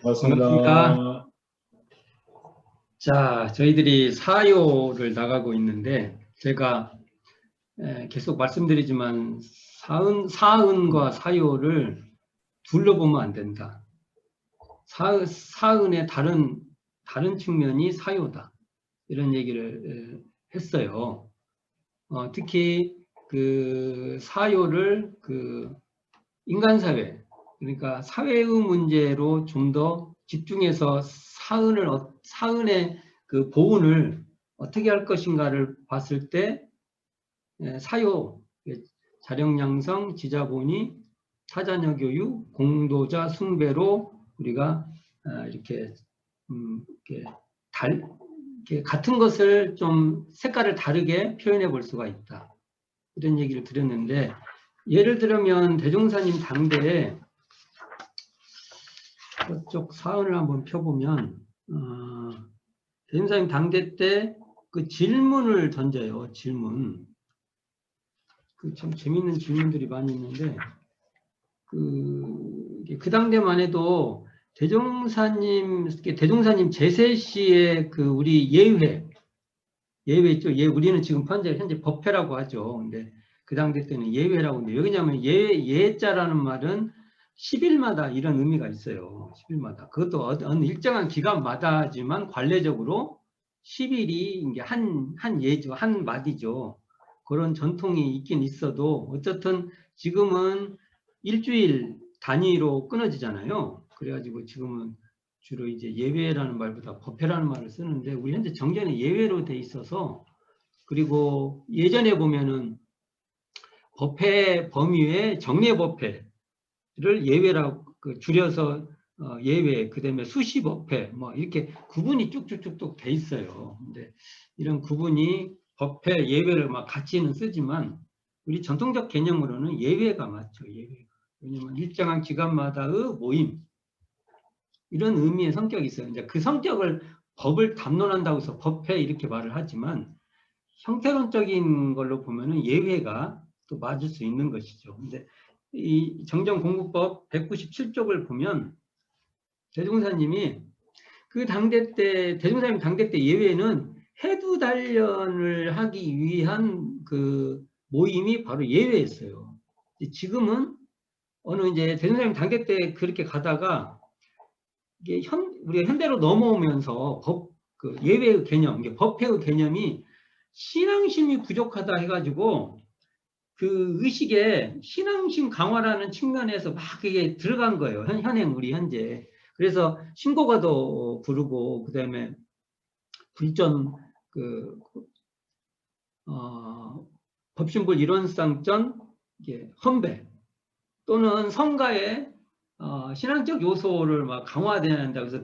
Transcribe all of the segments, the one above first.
반갑습니다. 반갑습니다. 자, 저희들이 사요를 나가고 있는데, 제가 계속 말씀드리지만, 사은과 사요를 둘러 보면 안 된다. 사은의 다른 측면이 사요다. 이런 얘기를 했어요. 특히 그 사요를 인간사회, 그러니까 사회의 문제로 좀 더 집중해서 사은의 그 보훈을 어떻게 할 것인가를 봤을 때 사요, 자력양성, 지자본이, 타자녀 교육, 공도자 숭배로 우리가 이렇게 이렇게 같은 것을 좀 색깔을 다르게 표현해 볼 수가 있다. 이런 얘기를 드렸는데, 예를 들면 대종사님 당대에 저쪽 사은을 한번 펴보면 대종사님 당대 때 그 질문을 던져요. 질문. 참 재밌는 질문들이 많이 있는데 그 당대만 해도 대종사님 제세 시에 그 우리 예회 있죠. 우리는 지금 현재 법회라고 하죠. 근데 그 당대 때는 예회라고 하는데, 왜냐하면 예자라는 말은 10일마다 이런 의미가 있어요. 10일마다. 그것도 어느 일정한 기간마다지만 관례적으로 10일이 이게 한 예죠. 한 마디죠. 그런 전통이 있긴 있어도 어쨌든 지금은 일주일 단위로 끊어지잖아요. 그래가지고 지금은 주로 이제 예외라는 말보다 법회라는 말을 쓰는데, 우리 현재 정전이 예외로 돼 있어서, 그리고 예전에 보면은 법회 범위에 정례법회를 예외라고 줄여서 예외, 그다음에 수시법회 뭐 이렇게 구분이 쭉쭉쭉쭉 돼 있어요. 근데 이런 구분이 법회 예외를 막 같이는 쓰지만 우리 전통적 개념으로는 예외가 맞죠. 예외가. 왜냐면 일정한 기간마다의 모임, 이런 의미의 성격이 있어요. 이제 그 성격을 법을 담론한다고 해서 법회 이렇게 말을 하지만, 형태론적인 걸로 보면은 예외가 또 맞을 수 있는 것이죠. 근데 이 정정공부법 197쪽을 보면 대종사님이 대종사님 당대 때 예외는 해두 단련을 하기 위한 그 모임이 바로 예외였어요. 지금은 이제 대종사님 당대 때 그렇게 가다가 이게 우리가 현대로 넘어오면서 예외의 개념, 이게 법회의 개념이 신앙심이 부족하다 해가지고 그 의식에 신앙심 강화라는 측면에서 막 이게 들어간 거예요. 우리 현재. 그래서 신고가도 부르고, 그 다음에 불전, 법신불 이론상전, 헌배, 또는 성가의 신앙적 요소를 막 강화된다. 그래서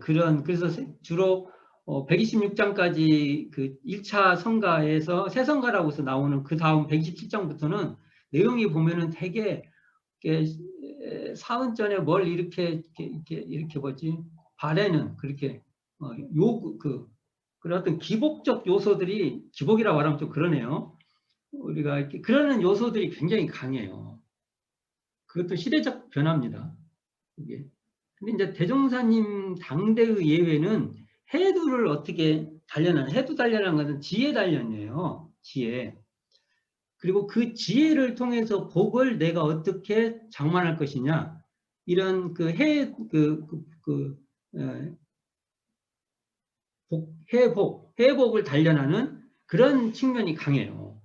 주로 126장까지 그 1차 성가에서 새 성가라고 해서 나오는 그 다음 127장부터는 내용이 보면은 되게 사은전에 뭘 이렇게 뭐지 바래는 그렇게 그런 어떤 기복적 요소들이, 기복이라고 말하면 좀 그러네요. 우리가 그러는 요소들이 굉장히 강해요. 그것도 시대적 변화입니다. 이게. 근데 이제 대종사님 당대의 예외는 해두를 어떻게 해두 단련하는 것은 지혜 단련이에요. 지혜. 그리고 그 지혜를 통해서 복을 내가 어떻게 장만할 것이냐, 이런 회복을 단련하는 그런 측면이 강해요.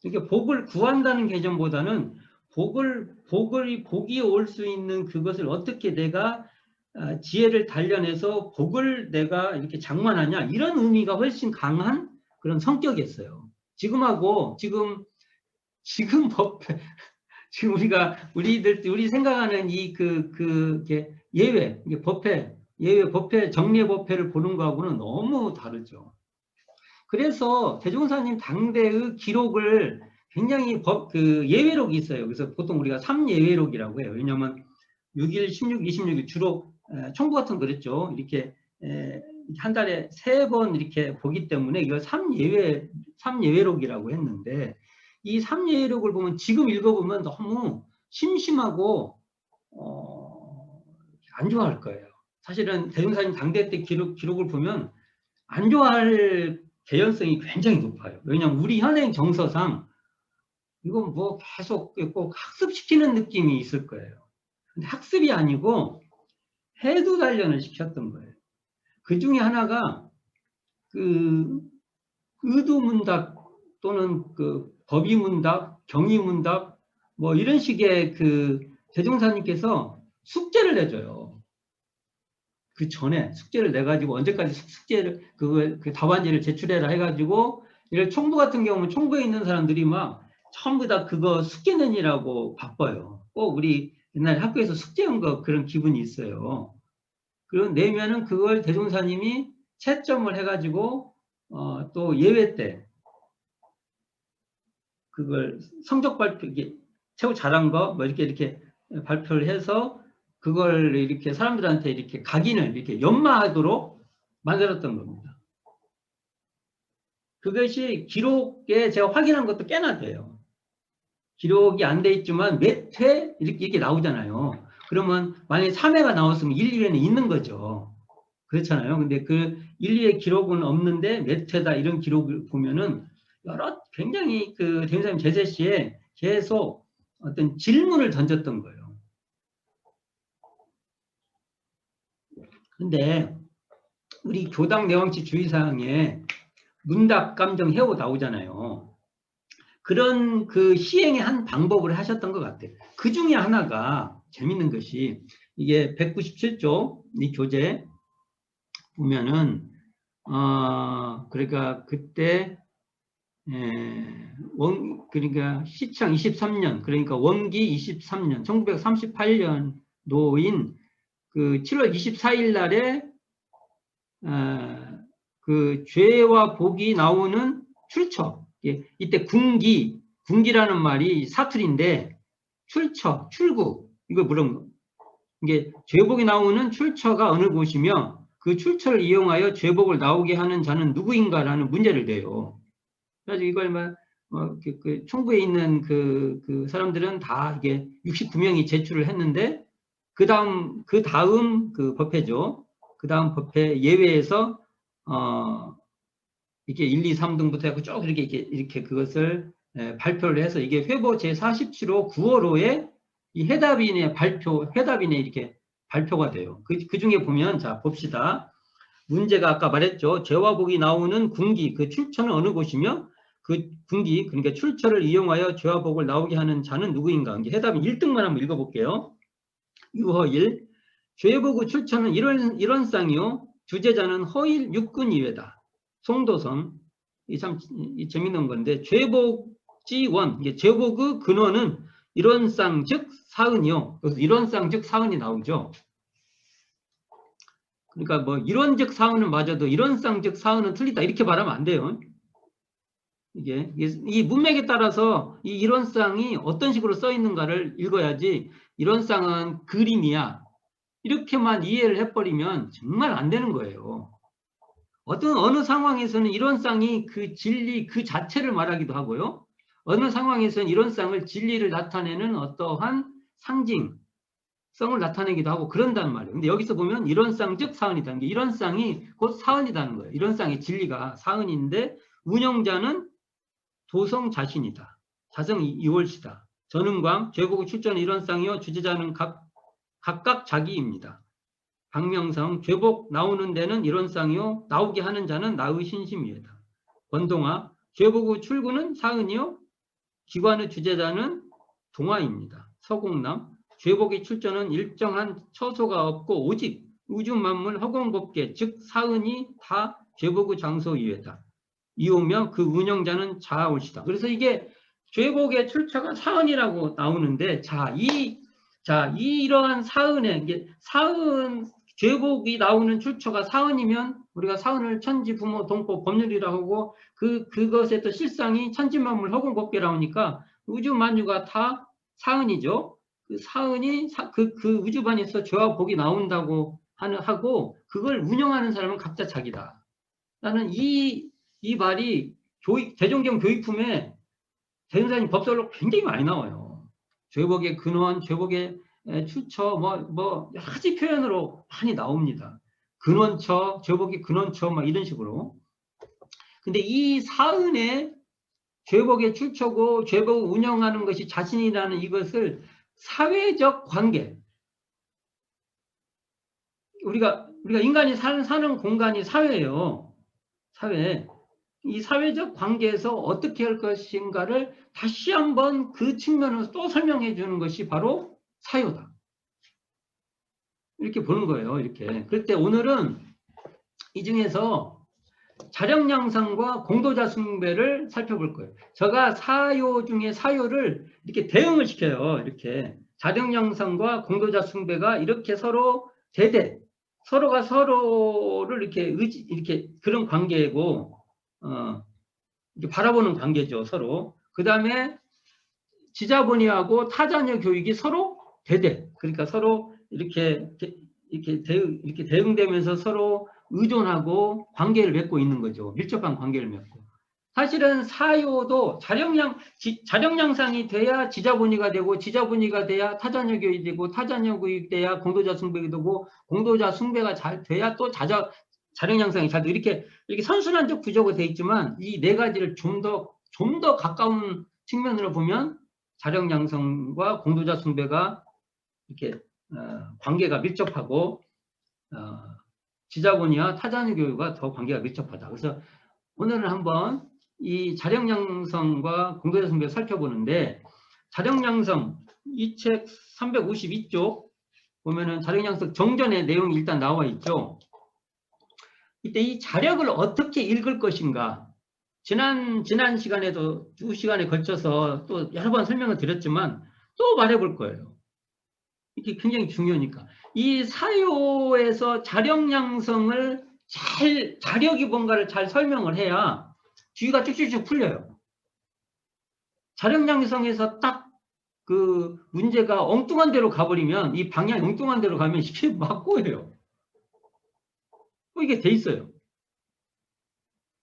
그러니까 복을 구한다는 개념보다는 복이 올 수 있는 그것을 어떻게 내가 지혜를 단련해서 복을 내가 이렇게 장만하냐, 이런 의미가 훨씬 강한 그런 성격이었어요. 지금 지금 우리 생각하는 예외, 법회, 정례 법회를 보는 거하고는 너무 다르죠. 그래서 대종사님 당대의 기록을 굉장히 예외록이 있어요. 그래서 보통 우리가 3예외록이라고 해요. 왜냐하면 6일, 16, 26일 주로 청구 같은 거 그랬죠. 이렇게 한 달에 3번 이렇게 보기 때문에 이걸 3예외록이라고 했는데, 이 3예외록을 보면 지금 읽어보면 너무 심심하고 안 좋아할 거예요. 사실은 대종사님 당대 때 기록을 보면 안 좋아할 개연성이 굉장히 높아요. 왜냐하면 우리 현행 정서상 이건 뭐 계속 꼭 학습시키는 느낌이 있을 거예요. 근데 학습이 아니고 해도 단련을 시켰던 거예요. 그 중에 하나가 그 의도문답 또는 그 법의문답, 경의문답 뭐 이런 식의 그 대종사님께서 숙제를 내줘요. 그 전에 숙제를 내가지고 언제까지 숙제를 그 답안지를 제출해라 해가지고 이런 총부 같은 경우는 총부에 있는 사람들이 막 전부 다 그거 숙제 내니라고 바빠요. 꼭 우리 옛날 학교에서 숙제한 거 그런 기분이 있어요. 그런 내면은 그걸 대종사님이 채점을 해가지고 또 예외 때 그걸 성적 발표 이게 최고 잘한 거 뭐 이렇게 발표를 해서 그걸 이렇게 사람들한테 이렇게 각인을 이렇게 연마하도록 만들었던 겁니다. 그것이 기록에 제가 확인한 것도 꽤나 돼요. 기록이 안 돼 있지만 몇 회 이렇게 나오잖아요. 그러면 만약에 3회가 나왔으면 1, 2회는 있는 거죠. 그렇잖아요. 근데 그 1, 2회 기록은 없는데 몇 회다 이런 기록을 보면은 여러 굉장히 그 대종사님 제세 시에 계속 어떤 질문을 던졌던 거예요. 근데 우리 교당 내왕치 주의사항에 문답 감정 해오 나오잖아요. 그런 그 시행의 한 방법을 하셨던 것 같아요. 그 중에 하나가 재밌는 것이 이게 197조 이 교재 보면은 그러니까 그때 그러니까 시창 23년 그러니까 원기 23년 1938년도인 그 7월 24일 날에 그 죄와 복이 나오는 출처 이때 군기라는 말이 사투리인데 출처 출구 이거 물은 이게 죄복이 나오는 출처가 어느 곳이며 그 출처를 이용하여 죄복을 나오게 하는 자는 누구인가라는 문제를 내요. 그래서 이걸 그 총부에 있는 그 사람들은 다 이게 69명이 제출을 했는데 그 다음 그 법회죠. 그 다음 법회 예외에서 이게 1, 2, 3등부터 해서 쭉 이렇게 그것을 발표를 해서 이게 회보 제47호 9월호에 이 회답인에 이렇게 발표가 돼요. 그 중에 보면 자 봅시다. 문제가 아까 말했죠. 죄와 복이 나오는 군기 그 출처는 어느 곳이며 그 군기 그러니까 출처를 이용하여 죄와 복을 나오게 하는 자는 누구인가? 이게 해답은 1등만 한번 읽어볼게요. 유허일 죄복의 출처는 이런 쌍이요 주제자는 허일 육근이외다. 송도선 이 참 재밌는 건데 죄복지원 죄복의 근원은 이런 쌍 즉 사은이요. 그래서 이런 쌍 즉 사은이 나오죠. 그러니까 뭐 이론적 사은은 맞아도 이런 쌍적 사은은 틀리다 이렇게 말하면 안 돼요. 이게 이 문맥에 따라서 이 이론쌍이 어떤 식으로 써 있는가를 읽어야지 이론쌍은 그림이야 이렇게만 이해를 해버리면 정말 안 되는 거예요. 어느 상황에서는 이론쌍이 그 진리 그 자체를 말하기도 하고요. 어느 상황에서는 이론쌍을 진리를 나타내는 어떠한 상징 성을 나타내기도 하고 그런단 말이에요. 근데 여기서 보면 이론상 즉 사은이다는 게 이론상이 곧 사은이라는 거예요. 이론상의 진리가 사은인데 운영자는 도성 자신이다. 자성 이월시다. 전은광 죄복의 출전 이론상이요 주제자는 각각 자기입니다. 박명성 죄복 나오는 데는 이론상이요 나오게 하는 자는 나의 신심이다. 권동아 죄복의 출구는 사은이요 기관의 주제자는 동화입니다. 서공남 죄복의 출전은 일정한 처소가 없고 오직 우주 만물 허공법계 즉 사은이 다 죄복의 장소 이외다. 이오며 그 운영자는 자아올시다. 그래서 이게 죄복의 출처가 사은이라고 나오는데 이러한 사은에 이게 사은 죄복이 나오는 출처가 사은이면 우리가 사은을 천지 부모 동법 법률이라고 하고 그것의 또 실상이 천지만물 허공법계라고 하니까 우주 만유가 다 사은이죠. 그 사은이 그 우주반에서 죄와 복이 나온다고 하고 그걸 운영하는 사람은 각자 자기다. 나는 이 말이 대종경 교육품에 대종사님 법설로 굉장히 많이 나와요. 죄복의 근원, 죄복의 추처, 뭐 여러 가지 표현으로 많이 나옵니다. 근원처, 죄복이 근원처, 막 이런 식으로. 근데 이 사은에 죄복의 출처고 죄복을 운영하는 것이 자신이라는 이것을 사회적 관계, 우리가 인간이 사는 공간이 사회예요. 사회. 이 사회적 관계에서 어떻게 할 것인가를 다시 한번 그 측면으로 또 설명해 주는 것이 바로 사유다. 이렇게 보는 거예요. 이렇게. 그럴 때 오늘은 이 중에서 자력양상과 공도자 숭배를 살펴볼 거예요. 제가 사요 중에 사요를 이렇게 대응을 시켜요. 이렇게 자력양상과 공도자 숭배가 이렇게 서로 대대, 서로가 서로를 이렇게 그런 관계고, 이렇게 바라보는 관계죠. 서로. 그 다음에 지자본이하고 타자녀 교육이 서로 대대, 그러니까 서로 이렇게 대응되면서 서로 의존하고 관계를 맺고 있는 거죠. 밀접한 관계를 맺고. 사실은 사요도 자력양상이 돼야 지자본이가 되고, 지자본이가 돼야 타자녀 교육이 되고, 타자녀 교육이 돼야 공도자 숭배가 되고, 공도자 숭배가 잘 돼야 또 자력양상이 잘 되고, 이렇게 선순환적 구조가 되어 있지만, 이 네 가지를 좀 더 가까운 측면으로 보면 자력양성과 공도자 숭배가 이렇게 관계가 밀접하고, 지자본이와 타자녀 교육과 더 관계가 밀접하다. 그래서 오늘은 한번 이 자력양성과 공도자 숭배를 살펴보는데, 자력양성 이 책 352쪽 보면은 자력양성 정전의 내용이 일단 나와 있죠. 이때 이 자력을 어떻게 읽을 것인가, 지난 시간에도 2시간에 걸쳐서 또 여러 번 설명을 드렸지만 또 말해볼 거예요. 이게 굉장히 중요하니까. 이 사요에서 자력양성을 자력이 뭔가를 잘 설명을 해야 주의가 쭉쭉쭉 풀려요. 자력양성에서 딱 그 문제가 엉뚱한 데로 가버리면, 이 방향이 엉뚱한 데로 가면 이게 막 꼬여요. 이게 돼 있어요.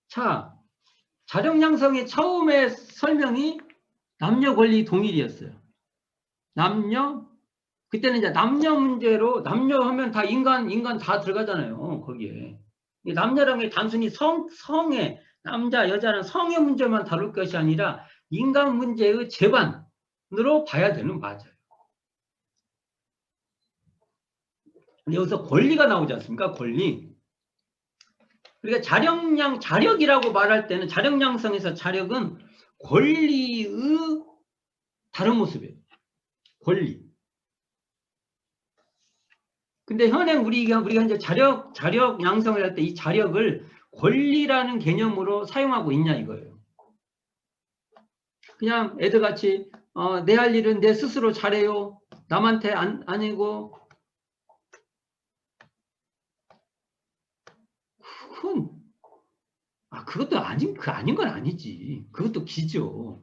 자, 자력양성의 처음에 설명이 남녀 권리 동일이었어요. 그때는 이제 남녀 문제로, 남녀 하면 다 인간 다 들어가잖아요. 거기에. 남녀라는 게 단순히 성의, 남자, 여자는 성의 문제만 다룰 것이 아니라 인간 문제의 재반으로 봐야 되는, 맞아요. 여기서 권리가 나오지 않습니까? 권리. 그러니까 자력이라고 말할 때는, 자력양성에서 자력은 권리의 다른 모습이에요. 권리. 근데 현행 우리가 이제 자력 양성을 할 때 이 자력을 권리라는 개념으로 사용하고 있냐 이거예요. 그냥 애들같이 내 할 일은 내 스스로 잘해요. 남한테 아니고, 그것도 아닌 건 아니지. 그것도 기죠.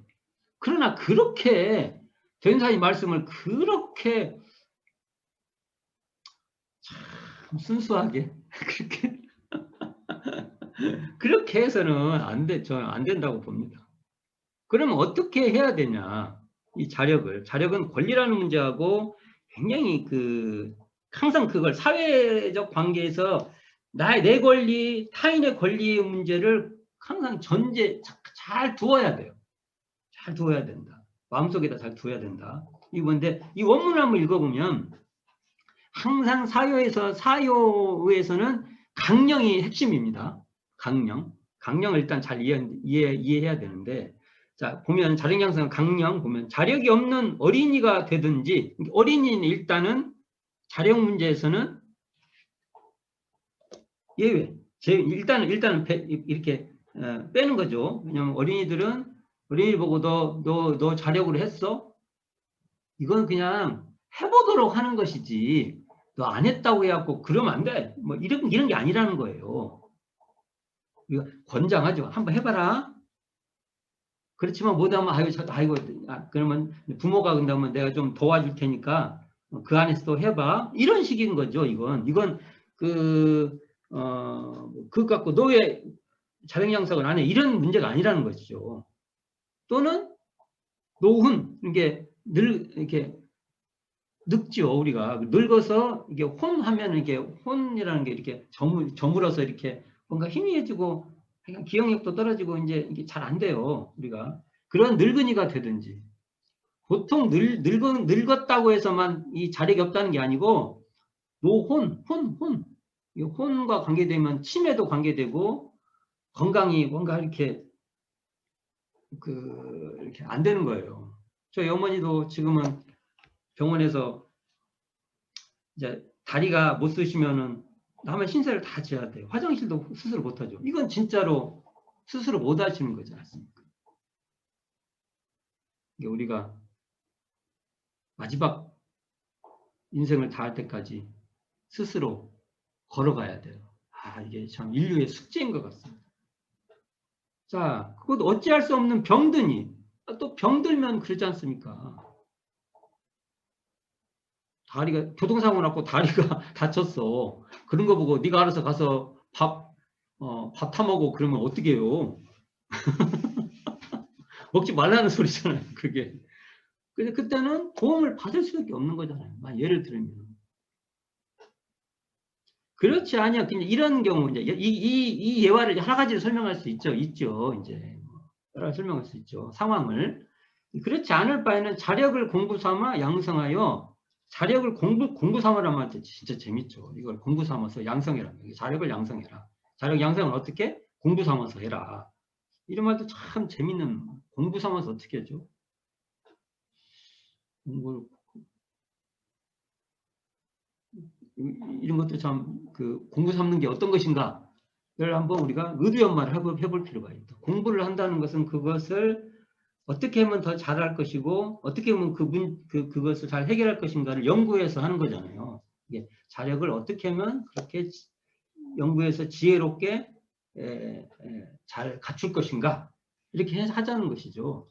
그러나 그렇게 변사의 말씀을 그렇게 참 순수하게 그렇게 해서는 저는 안 된다고 봅니다. 그러면 어떻게 해야 되냐? 이 자력은 권리라는 문제하고 굉장히 항상 그걸 사회적 관계에서 내 권리, 타인의 권리의 문제를 항상 잘 두어야 돼요. 잘 두어야 된다. 마음속에다 잘 두어야 된다. 이건데, 이 원문을 한번 읽어보면, 항상 사요에서는 강령이 핵심입니다. 강령을 일단 잘 이해해야 되는데, 자, 보면 자력양성 강령 보면 자력이 없는 어린이가 되든지, 어린이는 일단은 자력 문제에서는 예외. 일단은 이렇게 빼는 거죠. 왜냐하면 어린이 보고 너 자력으로 했어? 이건 그냥 해보도록 하는 것이지, 너 안 했다고 해갖고 그러면 안 돼. 뭐 이런 게 아니라는 거예요. 이거 권장하죠. 한번 해봐라. 그렇지만 못하면 아이고 그러면 부모가 그런다면 내가 좀 도와줄 테니까 그 안에서 또 해봐. 이런 식인 거죠. 이건 그거 갖고 너 왜 자력양성을 안 해? 이런 문제가 아니라는 것이죠. 또는 노훈, 이게 늘 이렇게 늙죠, 우리가. 늙어서 이게 혼하면 이게 혼이라는 게 이렇게 저물어서 이렇게 뭔가 희미해지고 기억력도 떨어지고 이제 이게 잘 안 돼요, 우리가. 그런 늙은이가 되든지. 보통 늙었다고 해서만 이 자력이 없다는 게 아니고 혼. 이 혼과 관계되면 치매도 관계되고 건강이 뭔가 이렇게 이렇게 안 되는 거예요. 저희 어머니도 지금은 병원에서 이제 다리가 못 쓰시면은 하면 신세를 다 져야 돼요. 화장실도 스스로 못 하죠. 이건 진짜로 스스로 못 하시는 거지 않습니까? 이게 우리가 마지막 인생을 다할 때까지 스스로 걸어가야 돼요. 아, 이게 참 인류의 숙제인 것 같습니다. 자, 그것도 어찌할 수 없는 병드니 또 병들면 그러지 않습니까? 다리가 교통사고 났고 다리가 다쳤어. 그런 거 보고 네가 알아서 가서 밥 타 먹어 그러면 어떻게 해요? 먹지 말라는 소리잖아요. 그게. 근데 그때는 도움을 받을 수밖에 없는 거잖아요. 예를 들면. 그렇지 않냐. 그냥 이런 경우 이제 이 예화를 여러 가지로 설명할 수 있죠. 이제 여러 가지 설명할 수 있죠. 상황을. 그렇지 않을 바에는 자력을 공부 삼아 양성하여 자력을 공부 삼으란 말 진짜 재밌죠. 이걸 공부 삼아서 양성해라. 자력을 양성해라. 자력 양성은 어떻게? 공부 삼아서 해라. 이런 말도 참 재밌는 공부 삼아서 어떻게 하죠? 공부를 이런 것도 참 공부 삼는 게 어떤 것인가를 한번 우리가 의도연마를 해볼 필요가 있다. 공부를 한다는 것은 그것을 어떻게 하면 더 잘할 것이고 어떻게 하면 그것을 잘 해결할 것인가를 연구해서 하는 거잖아요. 이게 자력을 어떻게 하면 그렇게 연구해서 지혜롭게 잘 갖출 것인가 이렇게 해서 하자는 것이죠.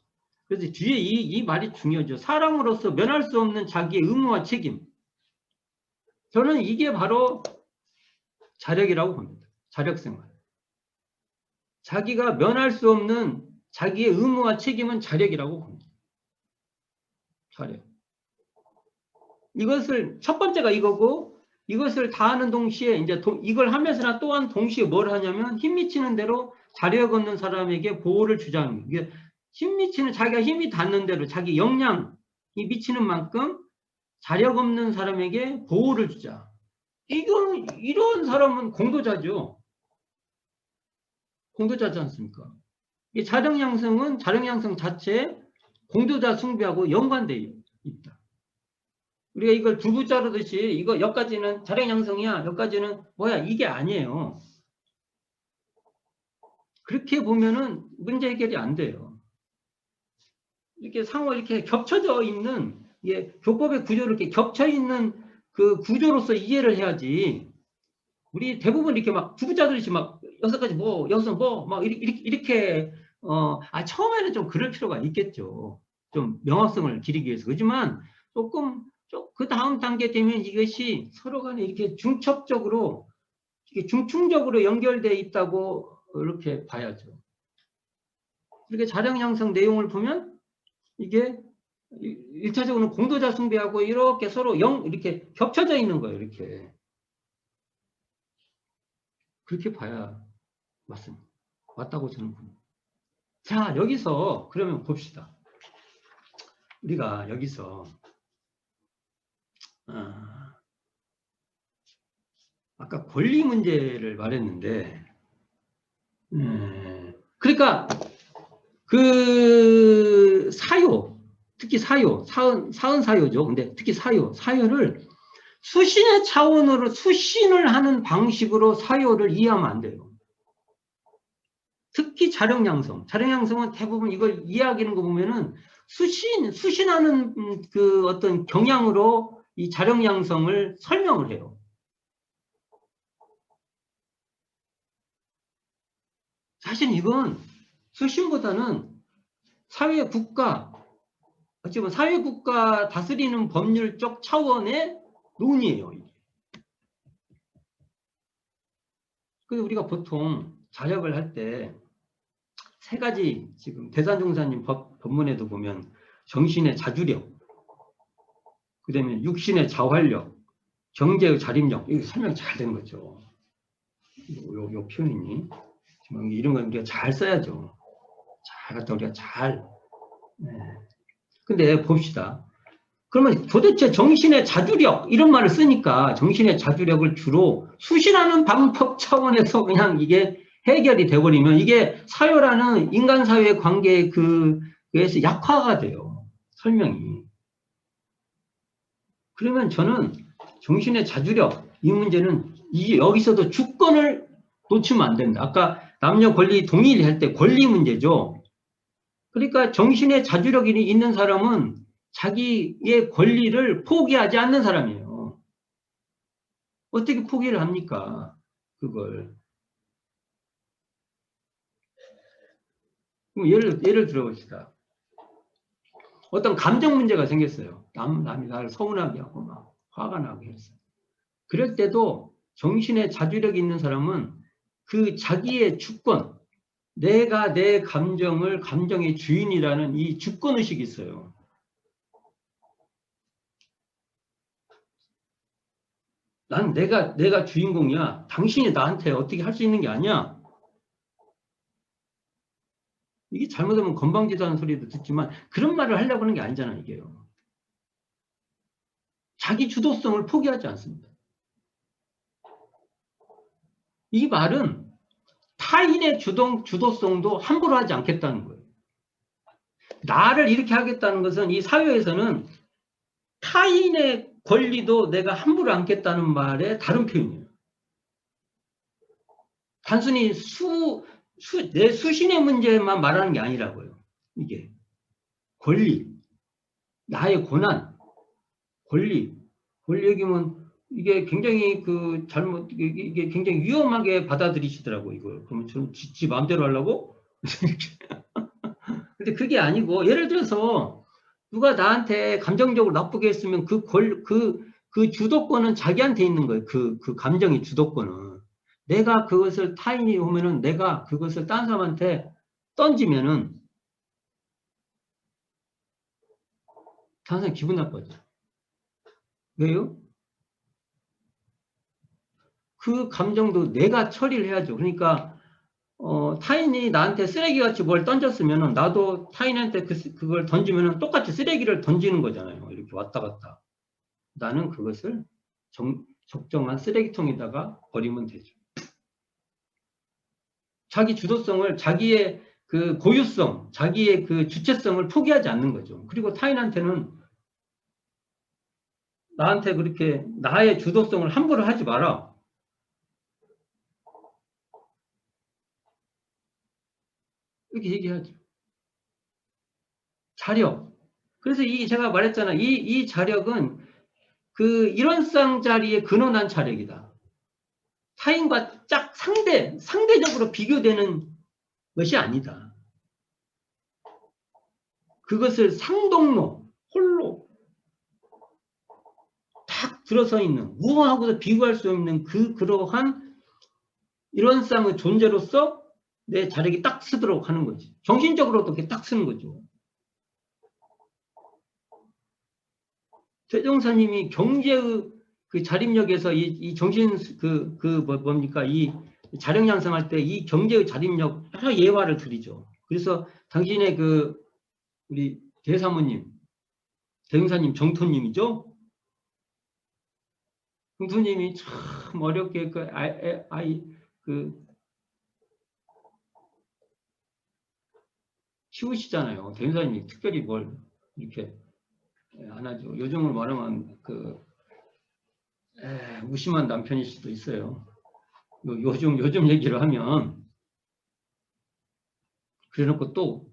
그래서 뒤에 이 말이 중요하죠. 사람으로서 면할 수 없는 자기의 의무와 책임. 저는 이게 바로 자력이라고 봅니다. 자력생활. 자기가 면할 수 없는 자기의 의무와 책임은 자력이라고 봅니다. 자력. 이것을 첫 번째가 이거고 이것을 다 하는 동시에 이제 이걸 하면서나 또한 동시에 뭘 하냐면 힘 미치는 대로 자력 없는 사람에게 보호를 주자는 거예요. 힘 미치는 자기가 힘이 닿는 대로 자기 역량이 미치는 만큼 자력 없는 사람에게 보호를 주자. 이런 사람은 공도자죠. 공도자지 않습니까? 이 자력 양성은 자력 양성 자체에 공도자 숭배하고 연관되어 있다. 우리가 이걸 두부 자르듯이 이거 여기까지는 자력 양성이야. 여기까지는 뭐야? 이게 아니에요. 그렇게 보면은 문제 해결이 안 돼요. 이렇게 상호 이렇게 겹쳐져 있는 교법의 구조를 이렇게 겹쳐 있는 그 구조로서 이해를 해야지. 우리 대부분 이렇게 막 두부 자르듯이 막 여섯 가지 여섯 막 이렇게 처음에는 좀 그럴 필요가 있겠죠. 좀 명확성을 기리기 위해서. 그렇지만 조금 그 다음 단계 되면 이것이 서로 간에 이렇게 중첩적으로 이게 중충적으로 연결되어 있다고 이렇게 봐야죠. 이렇게 자력 양성 내용을 보면 이게 1차적으로는 공도자 숭배하고 이렇게 서로 이렇게 겹쳐져 있는 거예요. 이렇게. 그렇게 봐야 맞습니다. 맞다고 저는 봅니다. 자, 여기서 그러면 봅시다. 우리가 여기서 아까 권리 문제를 말했는데 그러니까 그 사요, 특히 사요, 사은 사요죠. 근데 특히 사요를 수신의 차원으로 수신을 하는 방식으로 사요를 이해하면 안 돼요. 특히 자력양성은 대부분 이걸 이해하기는 거 보면은 수신하는 그 어떤 경향으로 이 자력양성을 설명을 해요. 사실 이건 수신보다는 사회국가, 어찌 보면 사회국가 다스리는 법률적 차원의 논의예요. 그래서 우리가 보통 자력을 할 때 세 가지 지금 대산종사님 법문에도 보면 정신의 자주력, 그다음에 육신의 자활력, 경제의 자립력, 이게 설명 잘 된 거죠. 요 표현이. 이런 건 우리가 잘 써야죠. 잘 갖다 우리가 잘. 네. 근데 봅시다. 그러면 도대체 정신의 자주력, 이런 말을 쓰니까 정신의 자주력을 주로 수신하는 방법 차원에서 그냥 이게 해결이 돼버리면 이게 사회라는 인간 사회의 관계에 그에서 약화가 돼요. 설명이. 그러면 저는 정신의 자주력, 이 문제는 여기서도 주권을 놓치면 안 된다. 아까 남녀 권리 동일할 때 권리 문제죠. 그러니까 정신의 자주력이 있는 사람은 자기의 권리를 포기하지 않는 사람이에요. 어떻게 포기를 합니까? 그걸. 예를 들어봅시다. 어떤 감정 문제가 생겼어요. 남이 나를 서운하게 하고 막 화가 나게 했어요. 그럴 때도 정신의 자주력이 있는 사람은 그 자기의 주권, 내가 내 감정의 주인이라는 이 주권의식이 있어요. 난 내가 주인공이야. 당신이 나한테 어떻게 할 수 있는 게 아니야. 이게 잘못하면 건방지다는 소리도 듣지만 그런 말을 하려고 하는 게 아니잖아, 이게요. 자기 주도성을 포기하지 않습니다. 이 말은 타인의 주도성도 함부로 하지 않겠다는 거예요. 나를 이렇게 하겠다는 것은 이 사회에서는 타인의 권리도 내가 함부로 않겠다는 말의 다른 표현이에요. 단순히 내 수신의 문제만 말하는 게 아니라고요. 이게 권리, 나의 고난, 권리 얘기면 이게 굉장히 이게 굉장히 위험하게 받아들이시더라고, 이걸. 그러면 좀 지 마음대로 하려고? 근데 그게 아니고, 예를 들어서 누가 나한테 감정적으로 나쁘게 했으면 그 주도권은 자기한테 있는 거예요. 그 감정의 주도권은. 내가 그것을 타인이 오면은 내가 그것을 딴 사람한테 던지면은 다른 사람 기분 나빠져. 왜요? 그 감정도 내가 처리를 해야죠. 그러니까 타인이 나한테 쓰레기같이 뭘 던졌으면 나도 타인한테 그걸 던지면 똑같이 쓰레기를 던지는 거잖아요. 이렇게 왔다 갔다. 나는 그것을 적정한 쓰레기통에다가 버리면 되죠. 자기 주도성을, 자기의 그 고유성, 자기의 그 주체성을 포기하지 않는 거죠. 그리고 타인한테는 나한테 그렇게 나의 주도성을 함부로 하지 마라. 이렇게 얘기하죠. 자력. 그래서 제가 말했잖아. 이 자력은 그 일원상 자리에 근원한 자력이다. 타인과 짝 상대적으로 비교되는 것이 아니다. 그것을 상동로, 홀로 딱 들어서 있는, 무엇하고도 비교할 수 없는 그러한 일원상의 존재로서 내 자력이 딱 쓰도록 하는 거지. 정신적으로도 그렇게 딱 쓰는 거죠. 대종사님이 경제의 그 자립력에서 이 정신 뭡니까? 이 자력 양성할 때 이 경제의 자립력 여러 예화를 드리죠. 그래서 당신의 우리 대사모님, 대종사님 정토님이죠. 정토님이 참 어렵게 키우시잖아요. 대종사님이 특별히 뭘 이렇게 안 하죠. 요즘을 말하면 무심한 남편일 수도 있어요. 요즘 얘기를 하면 그래놓고 또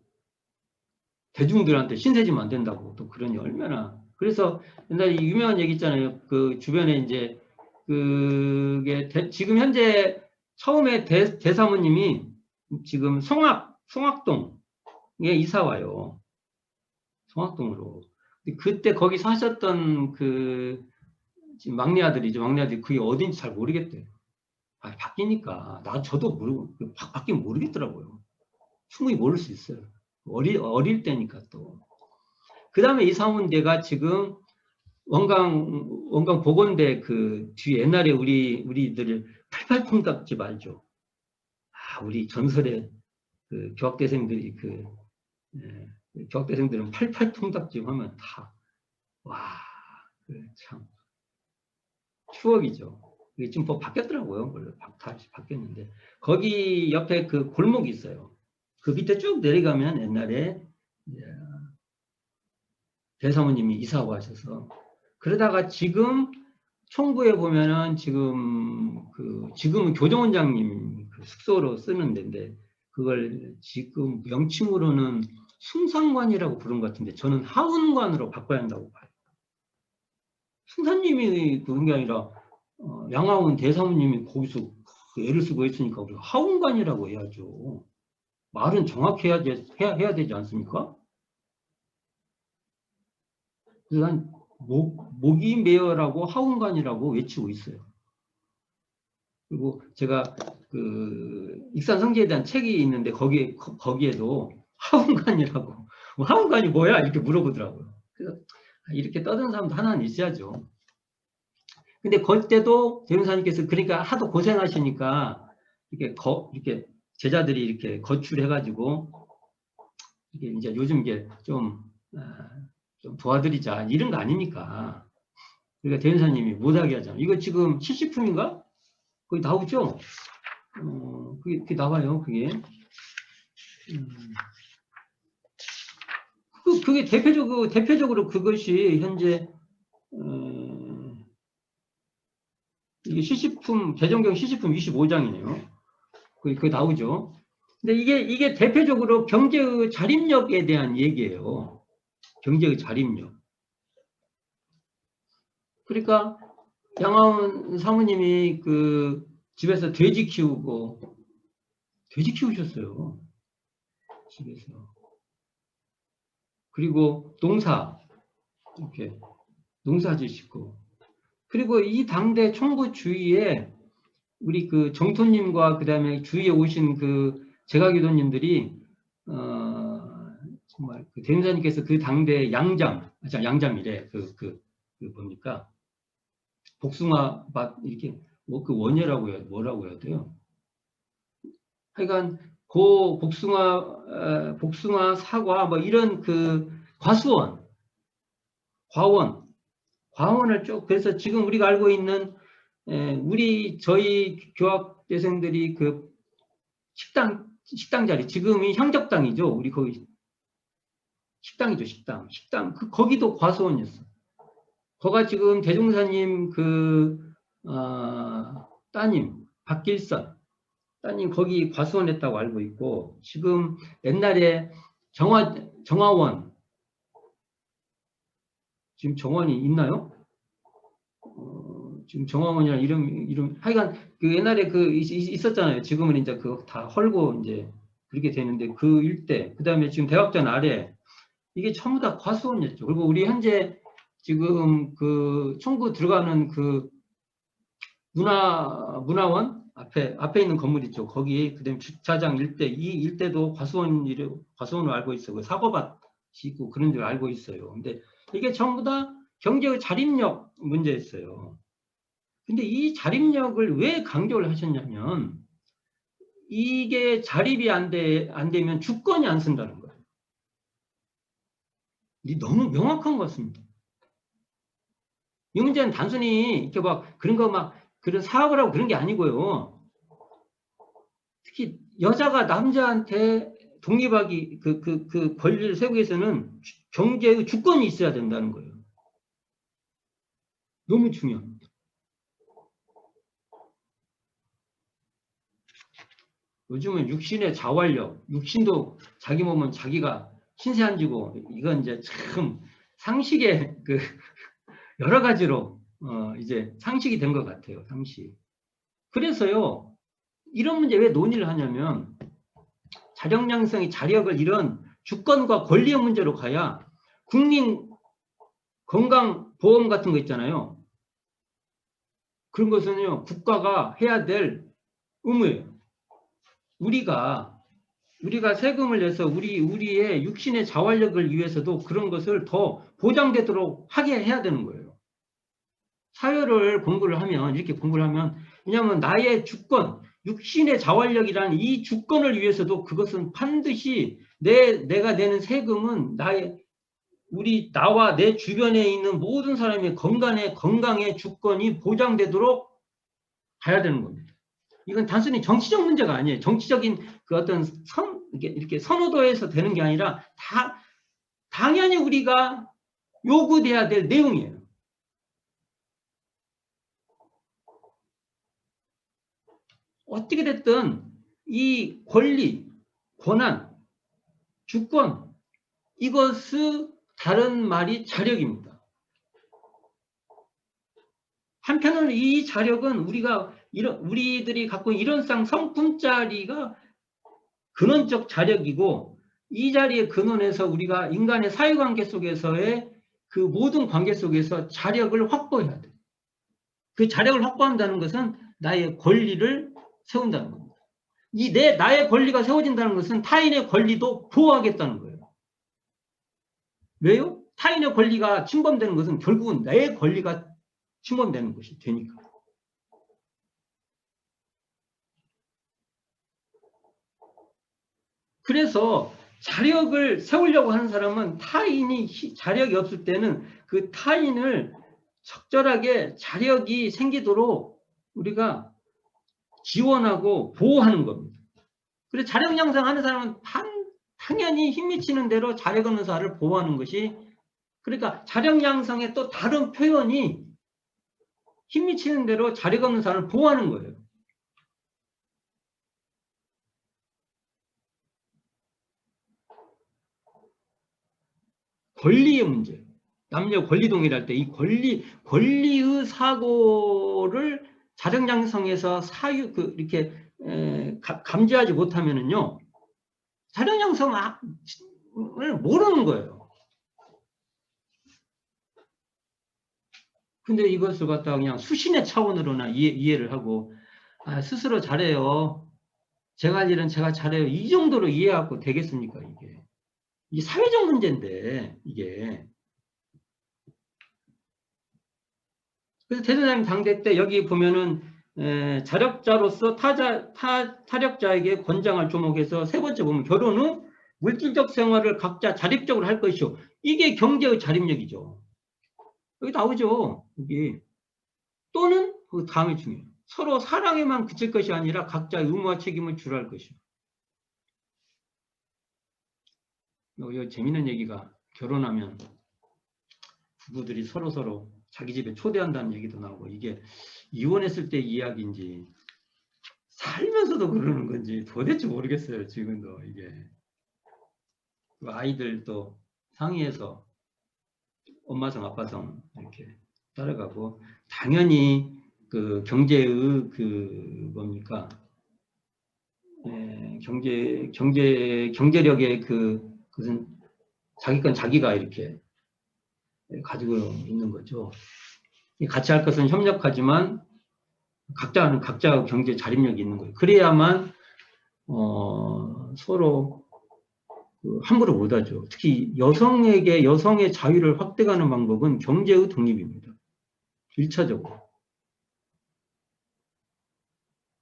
대중들한테 신세지면 안 된다고 또 그러니 얼마나. 그래서 옛날에 유명한 얘기 있잖아요. 그 주변에 이제 그게 지금 현재 처음에 대사모님이 지금 송악동에 이사 와요. 송악동으로. 그때 거기 사셨던 지금 막내 아들이죠. 막내 아들이 그게 어딘지 잘 모르겠대요. 바뀌니까 저도 모르고 바뀌면 모르겠더라고요. 충분히 모를 수 있어요. 어릴 때니까 또. 그 다음에 이사 온 데가 지금 원광 보건대 그 뒤 옛날에 우리들 88통닭집 알죠? 아, 우리 전설의 그 교학대생들이 교학대생들은 88통닭집 하면 다, 와, 참, 추억이죠. 이게 지금 뭐 바뀌었더라고요. 원래 다 바뀌었는데. 거기 옆에 그 골목이 있어요. 그 밑에 쭉 내려가면 옛날에 대사모님이 이사하고 하셔서. 그러다가 지금 총부에 보면은 지금은 교정원장님 그 숙소로 쓰는 데인데, 그걸 지금 명칭으로는 숭상관이라고 부른 것 같은데, 저는 하운관으로 바꿔야 한다고 봐요. 숭사님이 그런 게 아니라, 양하운 대사모님이 거기서 애를 쓰고 있으니까 우리가 하운관이라고 해야죠. 말은 정확히 해야 되지 않습니까? 그래서 난 모기메어라고 하운관이라고 외치고 있어요. 그리고 제가 그 익산성지에 대한 책이 있는데 거기에도 하운관이라고, 하운관이 뭐야? 이렇게 물어보더라고요. 그래서 이렇게 떠드는 사람도 하나는 있어야죠. 근데 그때도 대명사님께서 그러니까 하도 고생하시니까 이렇게 제자들이 이렇게 거출해가지고 이게 이제 요즘 이게 좀 도와드리자 이런 거 아닙니까? 그러니까 대명사님이 못하게 하잖아요. 이거 지금 70품인가? 거기 나오죠? 그게 나와요, 그게. 그게 대표적으로 그것이 현재, 이게 시식품, 대정경 시식품 25장이네요. 그게 나오죠. 근데 이게 대표적으로 경제의 자립력에 대한 얘기예요. 경제의 자립력. 그러니까 양하운 사모님이 그 집에서 돼지 키우셨어요. 집에서. 그리고 이렇게 농사 지시고. 그리고 이 당대 총부 주위에 우리 그 정토님과 그 다음에 주위에 오신 그 제가기도님들이 정말 그 대명사님께서 그 당대 양장이래. 뭡니까? 복숭아밭 이렇게 그 원예라고 뭐라고 해야 돼요? 하여간 그 복숭아, 사과 뭐 이런 그 과원을 쭉, 그래서 지금 우리가 알고 있는 저희 교학대생들이 그 식당 자리, 지금이 향적당이죠. 우리 거기 식당이죠, 식당. 거기도 과수원이었어. 거가 지금 대종사님 따님 박길선 따님 거기 과수원했다고 알고 있고, 지금 옛날에 정화원, 지금 정원이 있나요? 지금 정화원이랑 이름 하여간 그 옛날에 있었잖아요. 지금은 이제 그거 다 헐고 이제 그렇게 되는데, 그 일대, 그 다음에 지금 대학전 아래 이게 전부 다 과수원이었죠. 그리고 우리 현재 지금 그 총구 들어가는 그 문화원 앞에 있는 건물 있죠. 거기 그다음에 주차장 일대, 이 일대도 과수원으로 알고 있어요. 그 사고밭이 있고 그런 줄 알고 있어요. 근데 이게 전부 다 경제의 자립력 문제였어요. 근데 이 자립력을 왜 강조를 하셨냐면, 이게 자립이 안 되면 주권이 안 쓴다는 거예요. 이 너무 명확한 것 같습니다. 이 문제는 단순히 이렇게 그런 사업을 하고 그런 게 아니고요. 특히 여자가 남자한테 독립하기, 그 권리를 세우기 위해서는 경제의 주권이 있어야 된다는 거예요. 너무 중요합니다. 요즘은 육신의 자활력, 육신도 자기 몸은 자기가 신세 안 지고, 이건 이제 참 상식의 여러 가지로 이제 상식이 된 것 같아요. 상식. 그래서요, 이런 문제 왜 논의를 하냐면, 자력량성의 자력을 이런 주권과 권리의 문제로 가야 국민 건강보험 같은 거 있잖아요. 그런 것은요, 국가가 해야 될 의무예요. 우리가 세금을 내서 우리의 육신의 자활력을 위해서도 그런 것을 더 보장되도록 하게 해야 되는 거예요. 사회를 공부를 하면, 이렇게 공부를 하면, 왜냐하면 나의 주권, 육신의 자활력이라는 이 주권을 위해서도 그것은 반드시 내가 내는 세금은 나와 내 주변에 있는 모든 사람의 건강의 주권이 보장되도록 가야 되는 겁니다. 이건 단순히 정치적 문제가 아니에요. 정치적인 그 어떤 이렇게 선호도에서 되는 게 아니라 당연히 우리가 요구돼야 될 내용이에요. 어떻게 됐든 이 권리, 권한, 주권, 이것은 다른 말이 자력입니다. 한편으로는 이 자력은 우리들이 갖고 있는 이론상 성품짜리가 근원적 자력이고, 이 자리의 근원에서 우리가 인간의 사회관계 속에서의 그 모든 관계 속에서 자력을 확보해야 돼요. 그 자력을 확보한다는 것은 나의 권리를 세운다는 겁니다. 나의 권리가 세워진다는 것은 타인의 권리도 보호하겠다는 거예요. 왜요? 타인의 권리가 침범되는 것은 결국은 내 권리가 침범되는 것이 되니까. 그래서 자력을 세우려고 하는 사람은 타인이 자력이 없을 때는 그 타인을 적절하게 자력이 생기도록 우리가 지원하고 보호하는 겁니다. 그래서 자력 양성하는 사람은 당연히 힘미치는 대로 자력 없는 사람을 보호하는 것이, 그러니까 자력 양성의 또 다른 표현이 힘미치는 대로 자력 없는 사람을 보호하는 거예요. 권리의 문제. 남녀 권리 동일할 때 이 권리의 사고를 자력 양성에서 이렇게 감지하지 못하면은요, 자력 양성을 모르는 거예요. 근데 이것을 갖다가 그냥 수신의 차원으로나 이해를 하고, 스스로 잘해요. 제가 할 일은 제가 잘해요. 이 정도로 이해하고 되겠습니까, 이게? 이게 사회적 문제인데, 이게. 그래서 대선장님 당대 때 여기 보면은, 자력자로서 타력자에게 권장을 조목해서 세 번째 보면 결혼 후 물질적 생활을 각자 자립적으로 할 것이요. 이게 경제의 자립력이죠. 여기 나오죠. 여기. 또는 그 다음이 중요해요. 서로 사랑에만 그칠 것이 아니라 각자의 의무와 책임을 주할 것이요. 여기 재밌는 얘기가, 결혼하면 부부들이 서로 자기 집에 초대한다는 얘기도 나오고, 이게 이혼했을 때 이야기인지 살면서도 그러는 건지 도대체 모르겠어요. 지금도 이게. 아이들도 상의해서 엄마성 아빠성 이렇게 따라가고, 당연히 그 경제의 뭡니까, 경제력의 그것은 자기 건 자기가 이렇게 가지고 있는 거죠. 같이 할 것은 협력하지만 각자는 각자의 경제 자립력이 있는 거예요. 그래야만 서로 함부로 못하죠. 특히 여성의 자유를 확대하는 방법은 경제의 독립입니다. 1차적으로.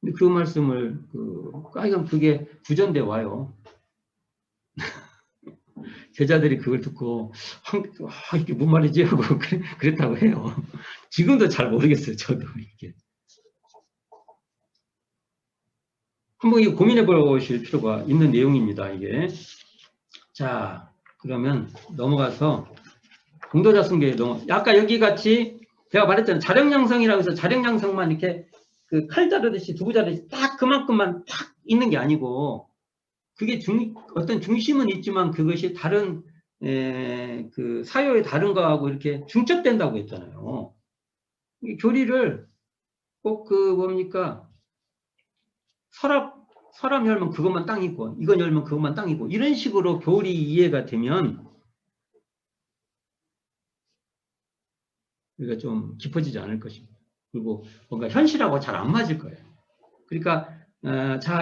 근데 그 말씀을 그게 구전돼 와요. 제자들이 그걸 듣고 이게 뭔 말이지 하고 그랬다고 해요. 지금도 잘 모르겠어요. 저도 이게. 한번 이거 고민해 보실 필요가 있는 내용입니다. 이게. 자, 그러면 넘어가서 공도자승계에 아까 여기 같이 제가 말했잖아요. 자력양성이라고 해서 자력양성만 이렇게 그 칼 자르듯이 두부 자르듯이 딱 그만큼만 딱 있는 게 아니고, 그게 어떤 중심은 있지만 그것이 다른 그 사유의 다른 거하고 이렇게 중첩된다고 했잖아요. 교리를 꼭 뭡니까, 서랍 열면 그것만 딱 있고, 이건 열면 그것만 딱 있고, 이런 식으로 교리 이해가 되면 우리가 좀 깊어지지 않을 것입니다. 그리고 뭔가 현실하고 잘 안 맞을 거예요. 그러니까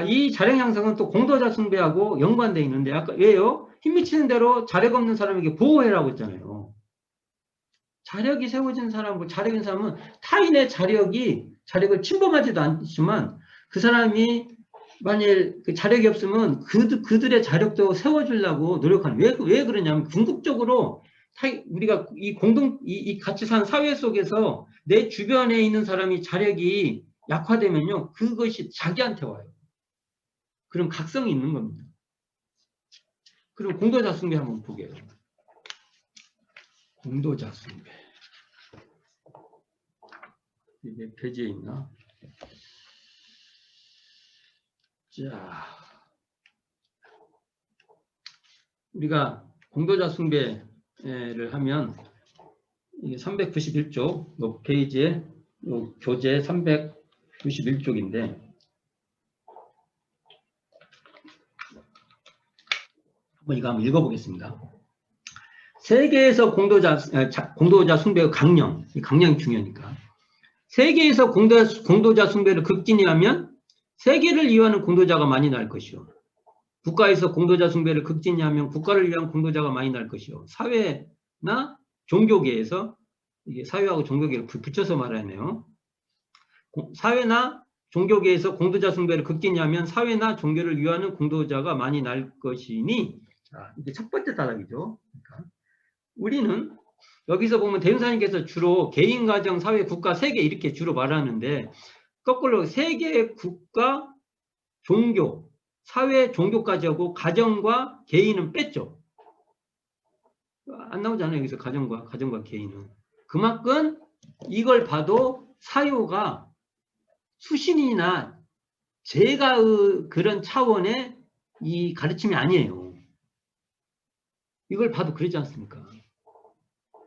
이 자력 양성은 또 공도자 숭배하고 연관되어 있는데, 아까 왜요? 힘 미치는 대로 자력 없는 사람에게 보호해라고 했잖아요. 자력이 세워진 사람하고 자력인 사람은 타인의 자력을 침범하지도 않지만 그 사람이 만일 그 자력이 없으면 그들의 자력도 세워주려고 노력하는. 왜 그러냐면 궁극적으로 우리가 이 같이 산 사회 속에서 내 주변에 있는 사람이 자력이 약화되면요, 그것이 자기한테 와요. 그럼 각성이 있는 겁니다. 그럼 공도자 숭배 한번 보게요. 공도자 숭배. 이게 페이지에 있나? 자, 우리가 공도자 숭배를 하면 이게 391쪽 페이지에 교재 391쪽인데 이거 한번 읽어보겠습니다. 세계에서 공도자 숭배의 강령, 이 강령이 중요하니까. 세계에서 공도자 숭배를 극진히 하면 세계를 위하는 공도자가 많이 날 것이요. 국가에서 공도자 숭배를 극진히 하면 국가를 위한 공도자가 많이 날 것이요. 사회나 종교계에서, 이게 사회하고 종교계를 붙여서 말하네요. 사회나 종교계에서 공도자 숭배를 극진히 하면 사회나 종교를 위하는 공도자가 많이 날 것이니, 자, 이게 첫 번째 단락이죠. 그러니까 우리는 여기서 보면 대흥사님께서 주로 개인, 가정, 사회, 국가, 세계 이렇게 주로 말하는데 거꾸로 세계, 국가, 종교, 사회, 종교까지 하고 가정과 개인은 뺐죠. 안 나오잖아요. 여기서 가정과 개인은. 그만큼 이걸 봐도 사유가 수신이나 제가 그런 차원의 이 가르침이 아니에요. 이걸 봐도 그러지 않습니까?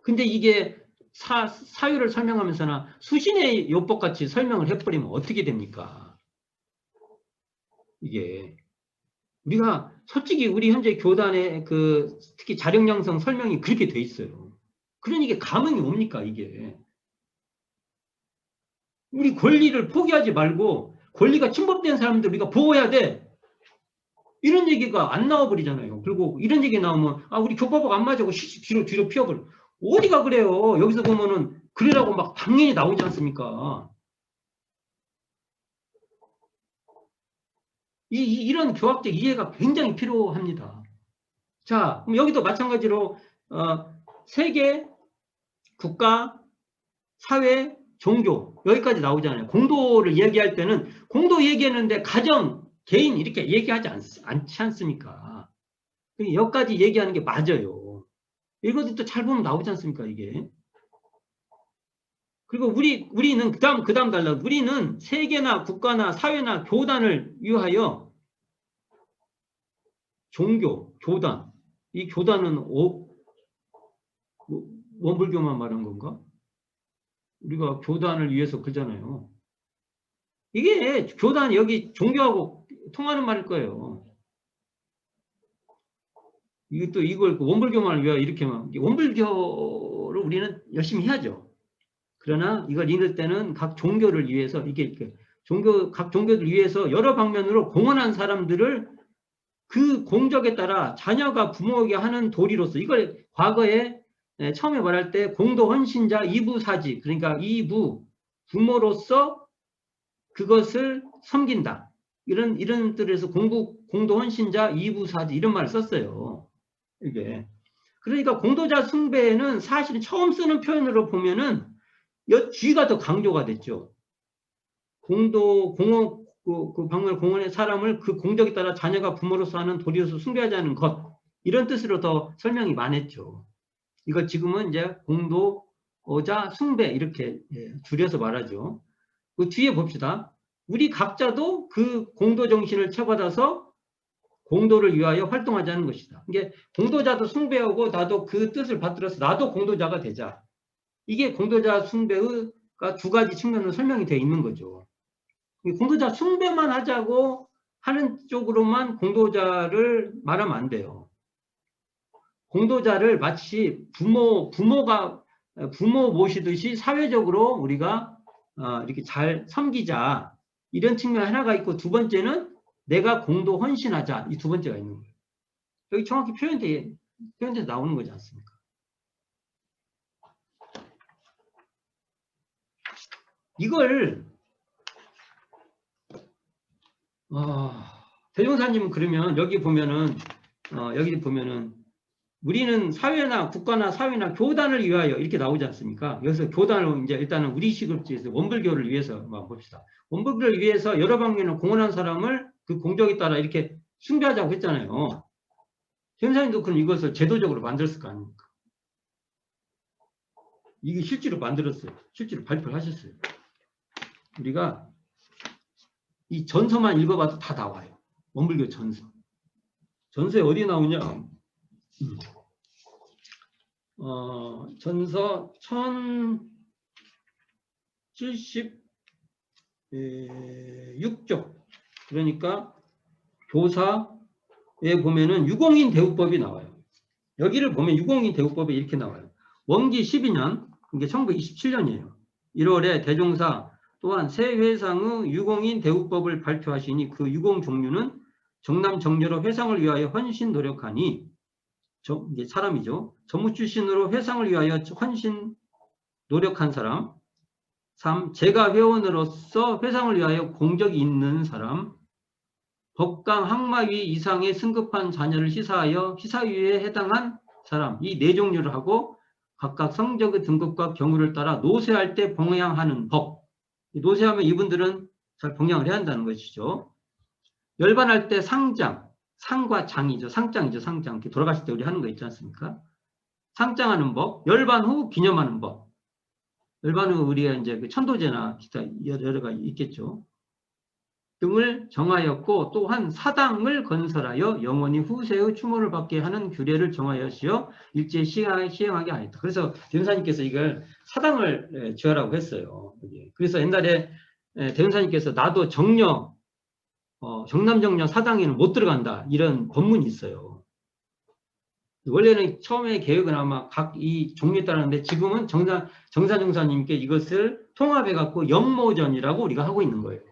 근데 이게 사유를 설명하면서나 수신의 요법같이 설명을 해버리면 어떻게 됩니까? 이게 우리가 솔직히 우리 현재 교단의 특히 자력양성 설명이 그렇게 돼 있어요. 그러니 이게 감흥이 옵니까 이게? 우리 권리를 포기하지 말고 권리가 침범된 사람들 우리가 보호해야 돼. 이런 얘기가 안 나와버리잖아요. 그리고 이런 얘기 나오면 우리 교법하고 안 맞아고 뒤로 피워버려. 어디가 그래요? 여기서 보면은 그러라고 막 당연히 나오지 않습니까? 이런 교학적 이해가 굉장히 필요합니다. 자, 그럼 여기도 마찬가지로 세계, 국가, 사회, 종교 여기까지 나오잖아요. 공도를 얘기할 때는 공도 얘기했는데 가정, 개인 이렇게 얘기하지 않지 않습니까? 여기까지 얘기하는 게 맞아요. 이것도 또 잘 보면 나오지 않습니까 이게? 그리고 우리는 그 다음 달라. 우리는 세계나 국가나 사회나 교단을 위하여 종교, 교단. 이 교단은 원불교만 말한 건가? 우리가 교단을 위해서 그러잖아요. 이게 교단 여기 종교하고 통하는 말일 거예요. 이게 또 이걸 원불교만을 위하여 이렇게만 원불교를 우리는 열심히 해야죠. 그러나 이걸 읽을 때는 각 종교를 위해서 각 종교들 위해서 여러 방면으로 공헌한 사람들을 그 공적에 따라 자녀가 부모에게 하는 도리로서 이걸 과거에 처음에 말할 때 공도 헌신자 이부사지 그러니까 이부 부모로서 그것을 섬긴다 이런 뜻에서 공도 헌신자 이부사지 이런 말을 썼어요. 이게 그러니까 공도자 숭배는 사실 처음 쓰는 표현으로 보면은 뒤가 더 강조가 됐죠. 방문 공헌의 사람을 그 공적에 따라 자녀가 부모로서 하는 도리로서 숭배하지 않는 것 이런 뜻으로 더 설명이 많았죠. 이거 지금은 이제 공도자 숭배 이렇게 줄여서 말하죠. 그 뒤에 봅시다. 우리 각자도 그 공도 정신을 채받아서 공도를 위하여 활동하자는 것이다. 이게 공도자도 숭배하고 나도 그 뜻을 받들어서 나도 공도자가 되자. 이게 공도자 숭배가 두 가지 측면으로 설명이 되어 있는 거죠. 공도자 숭배만 하자고 하는 쪽으로만 공도자를 말하면 안 돼요. 공도자를 마치 부모 모시듯이 사회적으로 우리가 이렇게 잘 섬기자 이런 측면 하나가 있고 두 번째는 내가 공도 헌신하자 이 두 번째가 있는 거예요. 여기 정확히 표현돼서 나오는 거지 않습니까? 이걸 대종사님은 그러면 여기 보면은 우리는 사회나 국가나 사회나 교단을 위하여 이렇게 나오지 않습니까? 여기서 교단을 이제 일단은 우리식으로 해서 원불교를 위해서 한번 봅시다. 원불교를 위해서 여러 방면을 공헌한 사람을 그 공적에 따라 이렇게 숭배하자고 했잖아요. 대종사님도 그럼 이것을 제도적으로 만들었을 거 아닙니까? 이게 실제로 만들었어요. 실제로 발표를 하셨어요. 우리가 이 전서만 읽어봐도 다 나와요. 원불교 전서. 전서에 어디 나오냐? 전서 1076쪽. 그러니까 교사에 보면은 유공인 대우법이 나와요. 여기를 보면 유공인 대우법이 이렇게 나와요. 원기 12년, 이게 1927년이에요. 1월에 대종사 또한 새 회상의 유공인 대우법을 발표하시니 그 유공 종류는 정남 정려로 회상을 위하여 헌신 노력하니 이게 사람이죠. 전무 출신으로 회상을 위하여 헌신 노력한 사람. 3. 제가 회원으로서 회상을 위하여 공적이 있는 사람. 법강 학마위 이상의 승급한 자녀를 시사하여 시사위에 해당한 사람. 이 네 종류를 하고 각각 성적의 등급과 경우를 따라 노세할 때 봉양하는 법. 노세하면 이분들은 잘 봉양을 해야 한다는 것이죠. 열반할 때 상장, 상과 장이죠. 상장이죠. 상장. 이렇게 돌아가실 때 우리 하는 거 있지 않습니까? 상장하는 법, 열반 후 기념하는 법. 열반 후 우리가 이제 그 천도제나 기타 여러 가지 있겠죠. 등을 정하였고 또한 사당을 건설하여 영원히 후세의 추모를 받게 하는 규례를 정하였으여 일제 시행하게 하였다. 그래서 대종사님께서 이걸 사당을 지어라고 했어요. 그래서 옛날에 대종사님께서 나도 정려 정남정려 사당에는 못 들어간다 이런 법문이 있어요. 원래는 처음에 계획은 아마 각 이 종류에 따랐는데 지금은 정사님께 이것을 통합해 갖고 영모전이라고 우리가 하고 있는 거예요.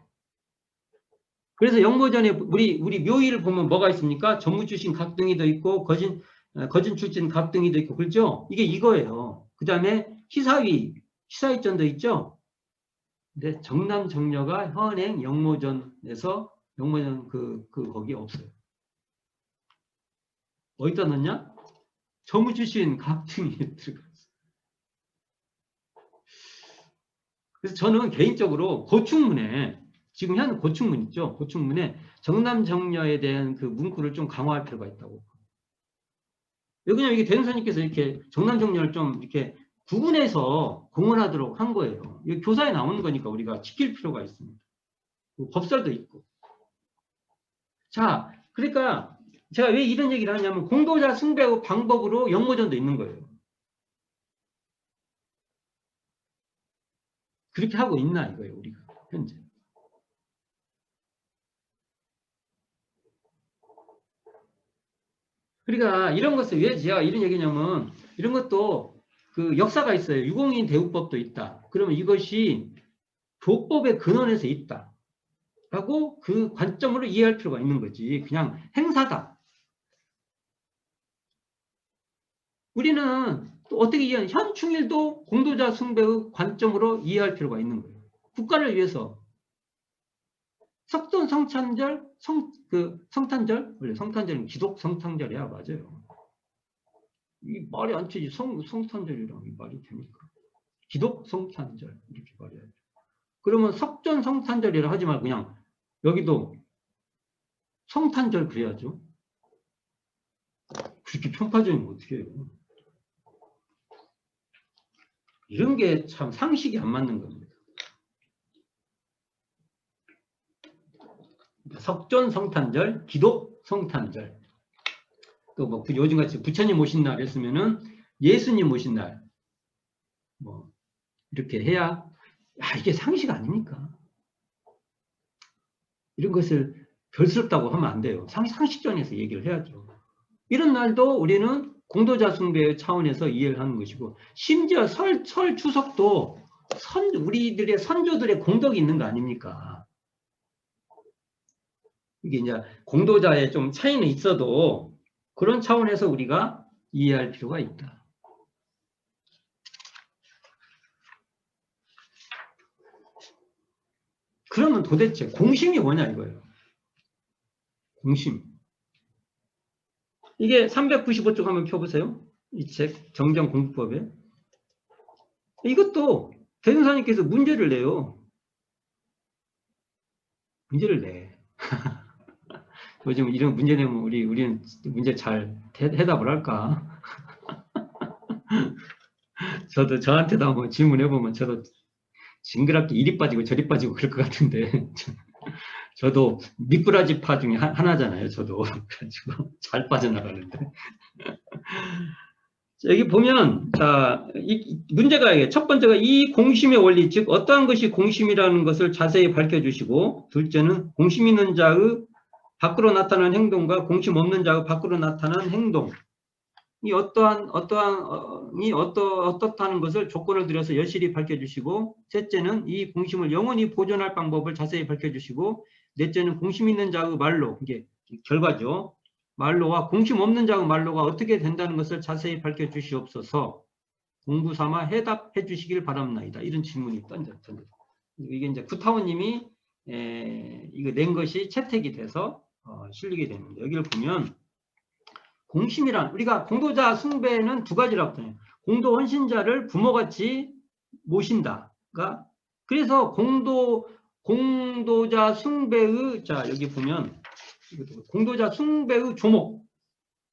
그래서 영모전에 우리 묘의를 보면 뭐가 있습니까? 전무 출신 각등이도 있고 거진 출신 각등이도 있고 그렇죠? 이게 이거예요. 그 다음에 희사위전도 있죠. 근데 정남정려가 현행 영모전에서 영모전 거기 없어요. 어디다 넣냐? 전무 출신 각등이 들어갔어요. 그래서 저는 개인적으로 고충문에 지금 현 고충문 있죠. 고충문에 정남정려에 대한 그 문구를 좀 강화할 필요가 있다고. 왜냐면 이게 대종사님께서 이렇게 정남정려를 좀 이렇게 구분해서 공헌하도록 한 거예요. 이게 교사에 나오는 거니까 우리가 지킬 필요가 있습니다. 법설도 있고. 자, 그러니까 제가 왜 이런 얘기를 하냐면 공도자 숭배의 방법으로 영모전도 있는 거예요. 그렇게 하고 있나 이거예요, 우리가 현재. 그러니까 이런 것을 왜 제가 이런 얘기냐면 이런 것도 그 역사가 있어요. 유공인 대우법도 있다. 그러면 이것이 교법의 근원에서 있다. 라고 그 관점으로 이해할 필요가 있는 거지. 그냥 행사다. 우리는 또 어떻게 이해하는 현충일도 공도자 숭배의 관점으로 이해할 필요가 있는 거예요. 국가를 위해서 석돈 성탄절, 성탄절, 원래 성탄절은 기독 성탄절이야, 맞아요. 이 말이 안 되지. 성탄절이랑 이 말이 됩니까? 기독 성탄절 이렇게 말해야죠. 그러면 석전 성탄절이라 하지 말고 그냥 여기도 성탄절 그래야죠. 그렇게 편파적이면 어떻게 해요? 이런 게 참 상식이 안 맞는 겁니다. 석전 성탄절, 기독 성탄절. 또 뭐 요즘같이 부처님 오신 날 했으면은 예수님 오신 날. 뭐 이렇게 해야 이게 상식 아닙니까? 이런 것을 별스럽다고 하면 안 돼요. 상식전에서 얘기를 해야죠. 이런 날도 우리는 공도자 숭배의 차원에서 이해를 하는 것이고 심지어 설 추석도 우리들의 선조들의 공덕이 있는 거 아닙니까? 이게 이제 공도자의 좀 차이는 있어도 그런 차원에서 우리가 이해할 필요가 있다. 그러면 도대체 공심이 뭐냐 이거예요. 공심. 이게 395쪽 한번 펴보세요. 이 책 정정공부법에. 이것도 대종사님께서 문제를 내요. 문제를 내. 요즘 이런 문제 내면 우리는 문제 잘 해답을 할까? 저도 저한테도 한번 질문해보면 저도 징그럽게 이리 빠지고 저리 빠지고 그럴 것 같은데 저도 미꾸라지파 중에 하나잖아요. 저도 그래가지고 잘 빠져나가는데 여기 보면 자, 문제가 이게 첫 번째가 이 공심의 원리, 즉 어떠한 것이 공심이라는 것을 자세히 밝혀주시고, 둘째는 공심 있는 자의 밖으로 나타나는 행동과 공심 없는 자의 밖으로 나타나는 행동, 이 어떻다는 것을 조건을 들여서 여실히 밝혀주시고, 셋째는 이 공심을 영원히 보존할 방법을 자세히 밝혀주시고, 넷째는 공심 있는 자의 말로, 이게 결과죠. 말로와 공심 없는 자의 말로가 어떻게 된다는 것을 자세히 밝혀주시옵소서. 공부 삼아 해답해 주시길 바랍니다. 이런 질문이 던졌습니다. 이게 이제 구타원님이 이거 낸 것이 채택이 돼서 실리게 됩니다. 여기를 보면 공심이란 우리가 공도자 숭배는 두 가지라고 해요. 공도 헌신자를 부모같이 모신다가 그래서 공도자 숭배의 자 여기 보면 공도자 숭배의 조목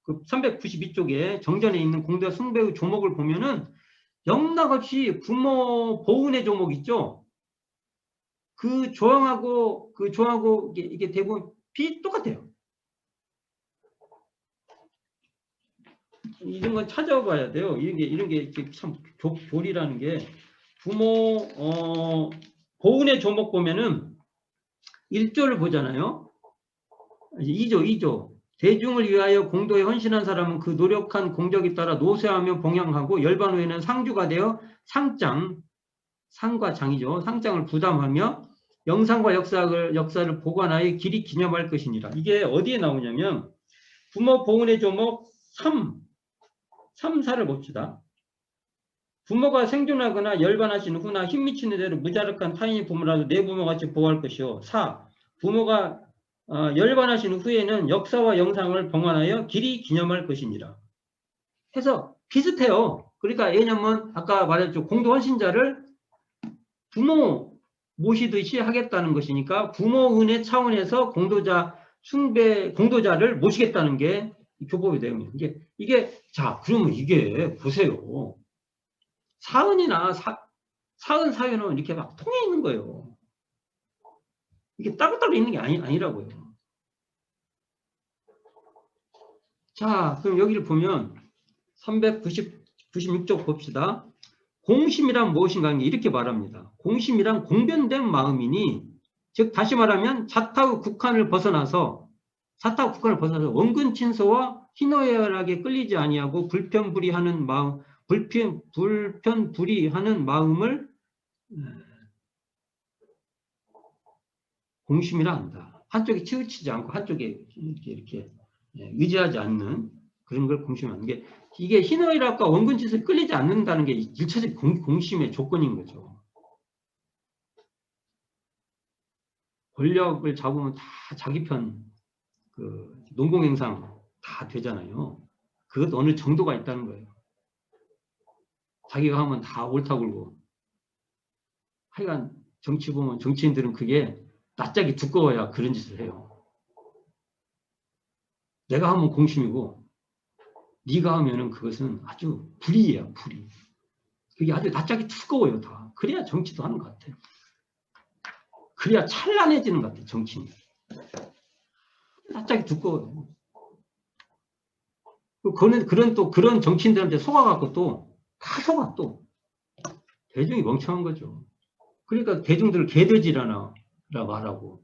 그 392쪽에 정전에 있는 공도자 숭배의 조목을 보면은 영락없이 부모 보훈의 조목 있죠. 그 조항하고 이게 대부분 똑같아요. 이런 건 찾아봐야 돼요. 이런 게 참 교리라는 게 부모 보훈의 조목 보면은 1조를 보잖아요. 2조. 대중을 위하여 공도에 헌신한 사람은 그 노력한 공적에 따라 노쇠하며 봉양하고 열반 후에는 상주가 되어 상과 장이죠. 상장을 부담하며 영상과 역사를 보관하여 길이 기념할 것이니라. 이게 어디에 나오냐면 부모 보훈의 조목 3사를 봅시다. 부모가 생존하거나 열반하신 후나 힘미치는 대로 무자력한 타인의 부모라도 내 부모같이 보호할 것이요. 4. 부모가 열반하신 후에는 역사와 영상을 봉헌하여 길이 기념할 것이니라. 해서 비슷해요. 그러니까 왜냐면 아까 말했죠. 공도 헌신자를 부모 모시듯이 하겠다는 것이니까 부모 은혜 차원에서 공도자를 모시겠다는 게 교법의 내용이에요. 이게 자 그러면 이게 보세요. 사은이나 사은 사유는 이렇게 막 통해 있는 거예요. 이게 따로따로 있는 게 아니라고요. 자, 그럼 여기를 보면 396쪽 봅시다. 공심이란 무엇인가 이렇게 말합니다. 공심이란 공변된 마음이니 즉 다시 말하면 자타의 국한을 벗어나서 원근 친서와 희노애락에 끌리지 아니하고 불편불이하는 마음을 공심이라 한다. 한쪽에 치우치지 않고 한쪽에 이렇게 의지하지 않는 그런 걸 공심하는 게 이게 희노애락과 원근 친서에 끌리지 않는다는 게 1차적 공심의 조건인 거죠. 권력을 잡으면 다 자기 편 농공행상 다 되잖아요. 그것도 어느 정도가 있다는 거예요. 자기가 하면 다 옳다고 그러고. 하여간 정치 보면 정치인들은 그게 낯짝이 두꺼워야 그런 짓을 해요. 내가 하면 공심이고 네가 하면은 그것은 아주 불의예요. 불의. 그게 아주 낯짝이 두꺼워요. 다. 그래야 정치도 하는 것 같아요. 그래야 찬란해지는 것 같아요. 정치인이. 낯짝이 두꺼워요. 그런 정치인들한테 속아갖고 다 속아 또. 대중이 멍청한 거죠. 그러니까 대중들을 개돼지라고 하라고.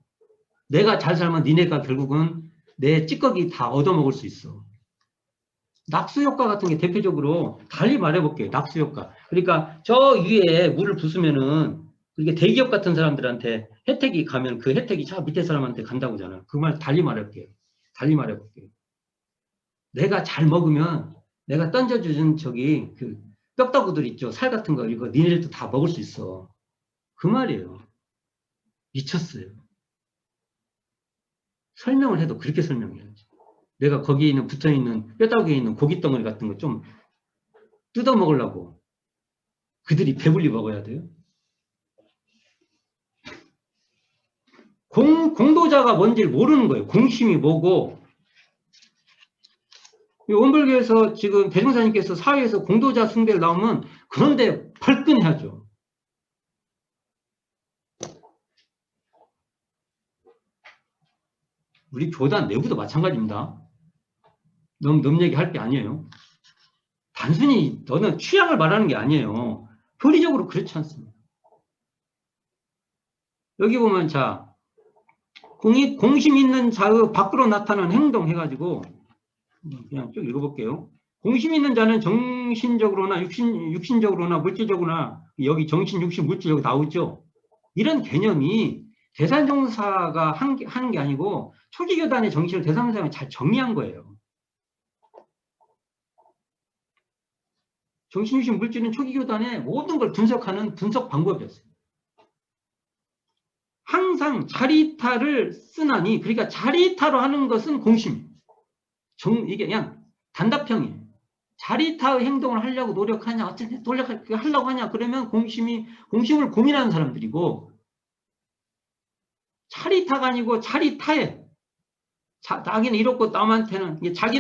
내가 잘 살면 니네가 결국은 내 찌꺼기 다 얻어먹을 수 있어. 낙수효과 같은 게 대표적으로 달리 말해볼게요. 낙수효과. 그러니까 저 위에 물을 부수면은 그게 대기업 같은 사람들한테 혜택이 가면 그 혜택이 저 밑에 사람한테 간다고 하잖아요. 그 말 달리 말해볼게요. 내가 잘 먹으면 내가 던져주는 그 뼈다구들 있죠. 살 같은 거 이거 니네들도 다 먹을 수 있어. 그 말이에요. 미쳤어요. 설명을 해도 그렇게 설명해야지. 내가 거기에 있는 붙어있는 뼈다귀에 있는 고깃덩어리 같은 거 좀 뜯어 먹으려고 그들이 배불리 먹어야 돼요. 공도자가 뭔지를 모르는 거예요. 공심이 뭐고. 원불교에서 지금 대종사님께서 사회에서 공도자 숭배를 나오면 그런데 발끈해야죠. 우리 교단 내부도 마찬가지입니다. 너무 얘기할 게 아니에요. 단순히 너는 취향을 말하는 게 아니에요. 교리적으로 그렇지 않습니다. 여기 보면 자 공심 있는 자의 밖으로 나타나는 행동 해가지고 그냥 쭉 읽어볼게요. 공심 있는 자는 정신적으로나 육신적으로나 물질적으로나 여기 정신, 육신, 물질 여기 나오죠. 이런 개념이 대산종사가 하는 게 아니고 초기교단의 정신을 대산종사가 잘 정리한 거예요. 정신, 육신, 물질은 초기교단의 모든 걸 분석하는 분석 방법이었어요. 항상 자리타를 쓰나니, 그러니까 자리타로 하는 것은 공심. 이게 그냥 단답형이에요. 자리타의 행동을 하려고 노력하냐, 어쨌든 하려고 하냐, 그러면 공심을 고민하는 사람들이고, 자리타가 아니고 자리타에, 자기는 이렇고 남한테는, 자기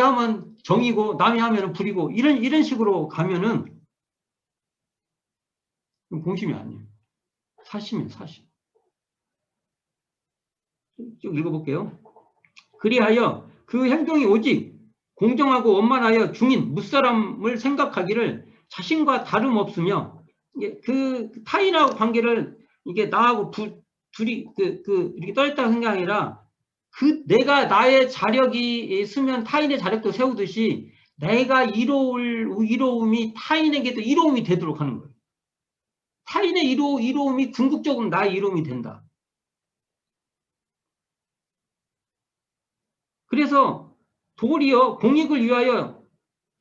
하면 정이고, 남이 하면 불이고, 이런 식으로 가면은, 공심이 아니에요. 사심이에요, 사심. 쭉 읽어볼게요. 그리하여 그 행동이 오직 공정하고 원만하여 중인 무사람을 생각하기를 자신과 다름없으며 그 타인하고 관계를 이게 나하고 둘이 이렇게 떨었다는 생각이 아니라 내가 나의 자력이 있으면 타인의 자력도 세우듯이 내가 이로울 이로움이 타인에게도 이로움이 되도록 하는 거예요. 타인의 이로움이 궁극적으로 나의 이로움이 된다. 그래서 도리어 공익을 위하여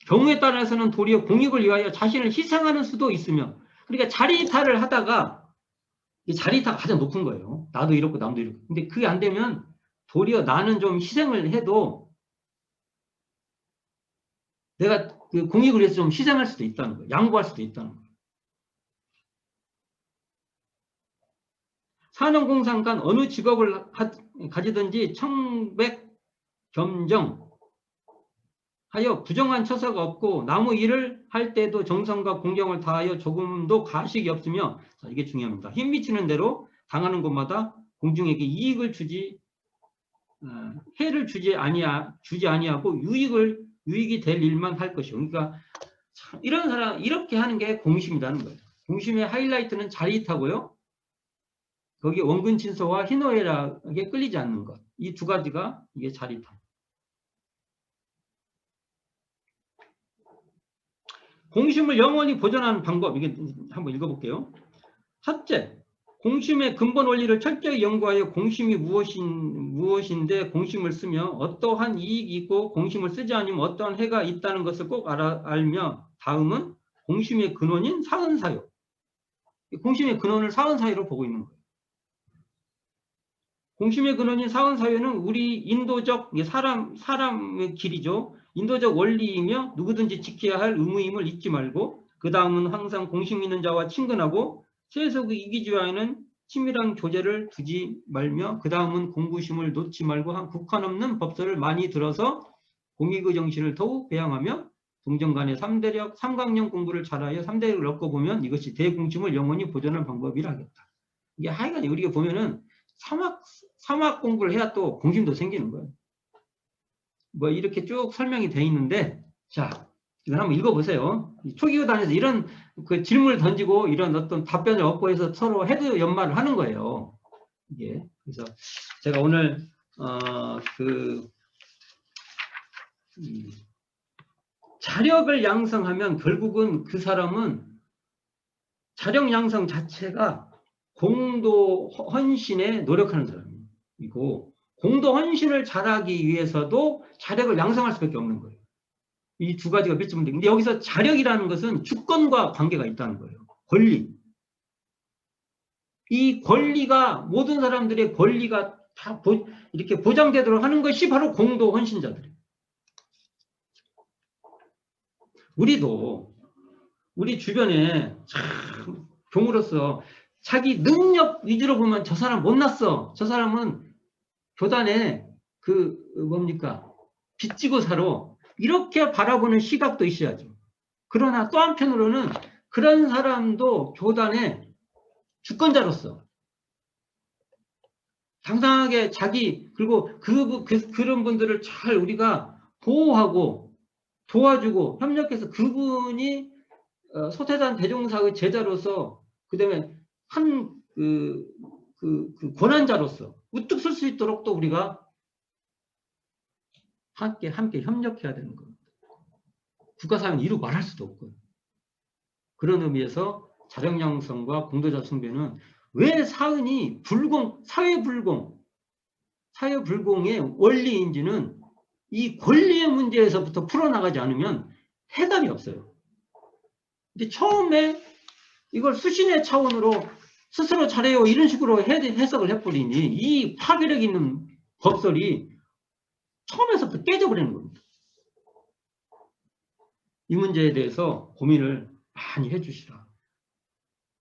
경우에 따라서는 도리어 공익을 위하여 자신을 희생하는 수도 있으며 그러니까 자리타를 하다가 자리타가 가장 높은 거예요. 나도 이렇고 남도 이렇고. 근데 그게 안 되면 도리어 나는 좀 희생을 해도 내가 그 공익을 위해서 좀 희생할 수도 있다는 거예요. 양보할 수도 있다는 거예요. 산업공상간 어느 직업을 가지든지 청백 겸정 하여 부정한 처사가 없고 나무 일을 할 때도 정성과 공경을 다하여 조금도 가식이 없으며 자, 이게 중요합니다. 힘 미치는 대로 당하는 곳마다 공중에게 이익을 해를 주지 아니하고 유익이 될 일만 할 것이요. 그러니까 이런 사람 이렇게 하는 게 공심이라는 거예요. 공심의 하이라이트는 자리타고요. 거기 원근 친서와 희노애락에 끌리지 않는 것. 이 두 가지가 이게 자리타. 공심을 영원히 보존하는 방법, 이게 한번 읽어볼게요. 첫째, 공심의 근본 원리를 철저히 연구하여 공심이 무엇인데 공심을 쓰며 어떠한 이익이 있고 공심을 쓰지 않으면 어떠한 해가 있다는 것을 꼭 알며 다음은 공심의 근원인 사은사요. 공심의 근원을 사은사유로 보고 있는 거예요. 공심의 근원인 사은사유는 우리 인도적 사람의 길이죠. 인도적 원리이며 누구든지 지켜야 할 의무임을 잊지 말고 그 다음은 항상 공심 있는 자와 친근하고 세속의 이기주의와는 친밀한 교제를 두지 말며 그 다음은 공부심을 놓지 말고 국한 없는 법설을 많이 들어서 공익의 정신을 더욱 배양하며 동정간의 삼강령 공부를 잘하여 3대를 얻고 보면 이것이 대공심을 영원히 보존할 방법이라 하겠다. 이게 하여간 우리가 보면은 사막 공부를 해야 또 공심도 생기는 거예요. 뭐 이렇게 쭉 설명이 돼 있는데 자 이거 한번 읽어보세요. 초기교단에서 이런 그 질문을 던지고 이런 어떤 답변을 얻고 해서 서로 헤드 연말을 하는 거예요. 이게 그래서 제가 오늘 자력을 양성하면 결국은 그 사람은 자력 양성 자체가 공도 헌신에 노력하는 사람이고 공도 헌신을 잘하기 위해서도 자력을 양성할 수밖에 없는 거예요. 이 두 가지가 밀접한데 근데 여기서 자력이라는 것은 주권과 관계가 있다는 거예요. 권리. 이 권리가 모든 사람들의 권리가 다 이렇게 보장되도록 하는 것이 바로 공도 헌신자들이에요. 우리도 우리 주변에 참 종으로서 자기 능력 위주로 보면 저 사람 못났어. 저 사람은 교단에 그 뭡니까 빚지고 살아. 이렇게 바라보는 시각도 있어야죠. 그러나 또 한편으로는 그런 사람도 교단의 주권자로서 당당하게 자기 그리고 그런 분들을 잘 우리가 보호하고 도와주고 협력해서 그분이 소태단 대종사의 제자로서 그다음에 그 권한자로서 우뚝 설 수 있도록 또 우리가 함께 협력해야 되는 겁니다. 국가사회는 이루 말할 수도 없고요. 그런 의미에서 자력양성과 공도자 숭배는 왜 사회 불공의 원리인지는 이 권리의 문제에서부터 풀어나가지 않으면 해답이 없어요. 근데 처음에 이걸 수신의 차원으로 스스로 잘해요 이런 식으로 해석을 해버리니 이 파괴력 있는 법설이 처음에서부터 깨져버리는 겁니다. 이 문제에 대해서 고민을 많이 해주시라.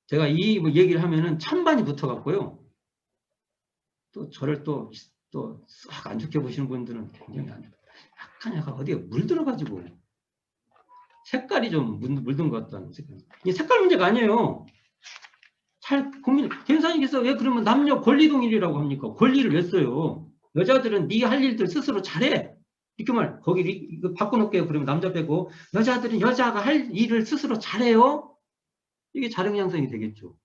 제가 이 얘기를 하면은 찬반이 붙어갖고요. 또 저를 또 싹 안 좋게 보시는 분들은 굉장히 안 좋아요. 약간 어디에 물들어가지고 색깔이 좀 물든 것 같다는 색깔. 이게 색깔 문제가 아니에요. 잘 고민. 대사님께서 왜 그러면 남녀 권리동일이라고 합니까? 권리를 왜 써요? 여자들은 네 할 일들 스스로 잘해. 이렇게 말 거기 이거 바꿔놓을게요. 그러면 남자 빼고 여자들은 여자가 할 일을 스스로 잘해요. 이게 자력 양성이 되겠죠.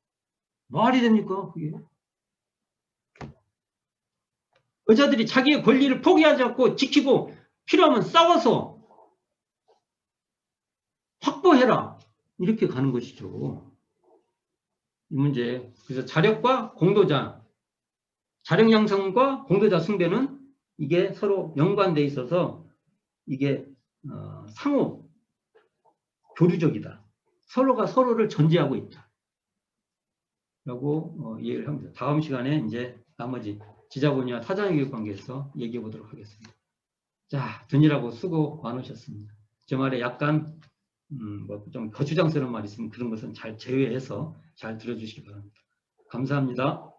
말이 됩니까? 그게? 여자들이 자기의 권리를 포기하지 않고 지키고 필요하면 싸워서 확보해라. 이렇게 가는 것이죠. 이 문제. 그래서 자력과 공도자, 자력 양성과 공도자 숭배는 이게 서로 연관돼 있어서 이게 상호 교류적이다. 서로가 서로를 전제하고 있다. 라고 이해를 합니다. 다음 시간에 이제 나머지 지자본이와 타자교육 관계에서 얘기해 보도록 하겠습니다. 자, 듣느라고 수고 많으셨습니다. 제 말에 약간 좀 거추장스러운 말이 있으면 그런 것은 잘 제외해서 잘 들어주시기 바랍니다. 감사합니다.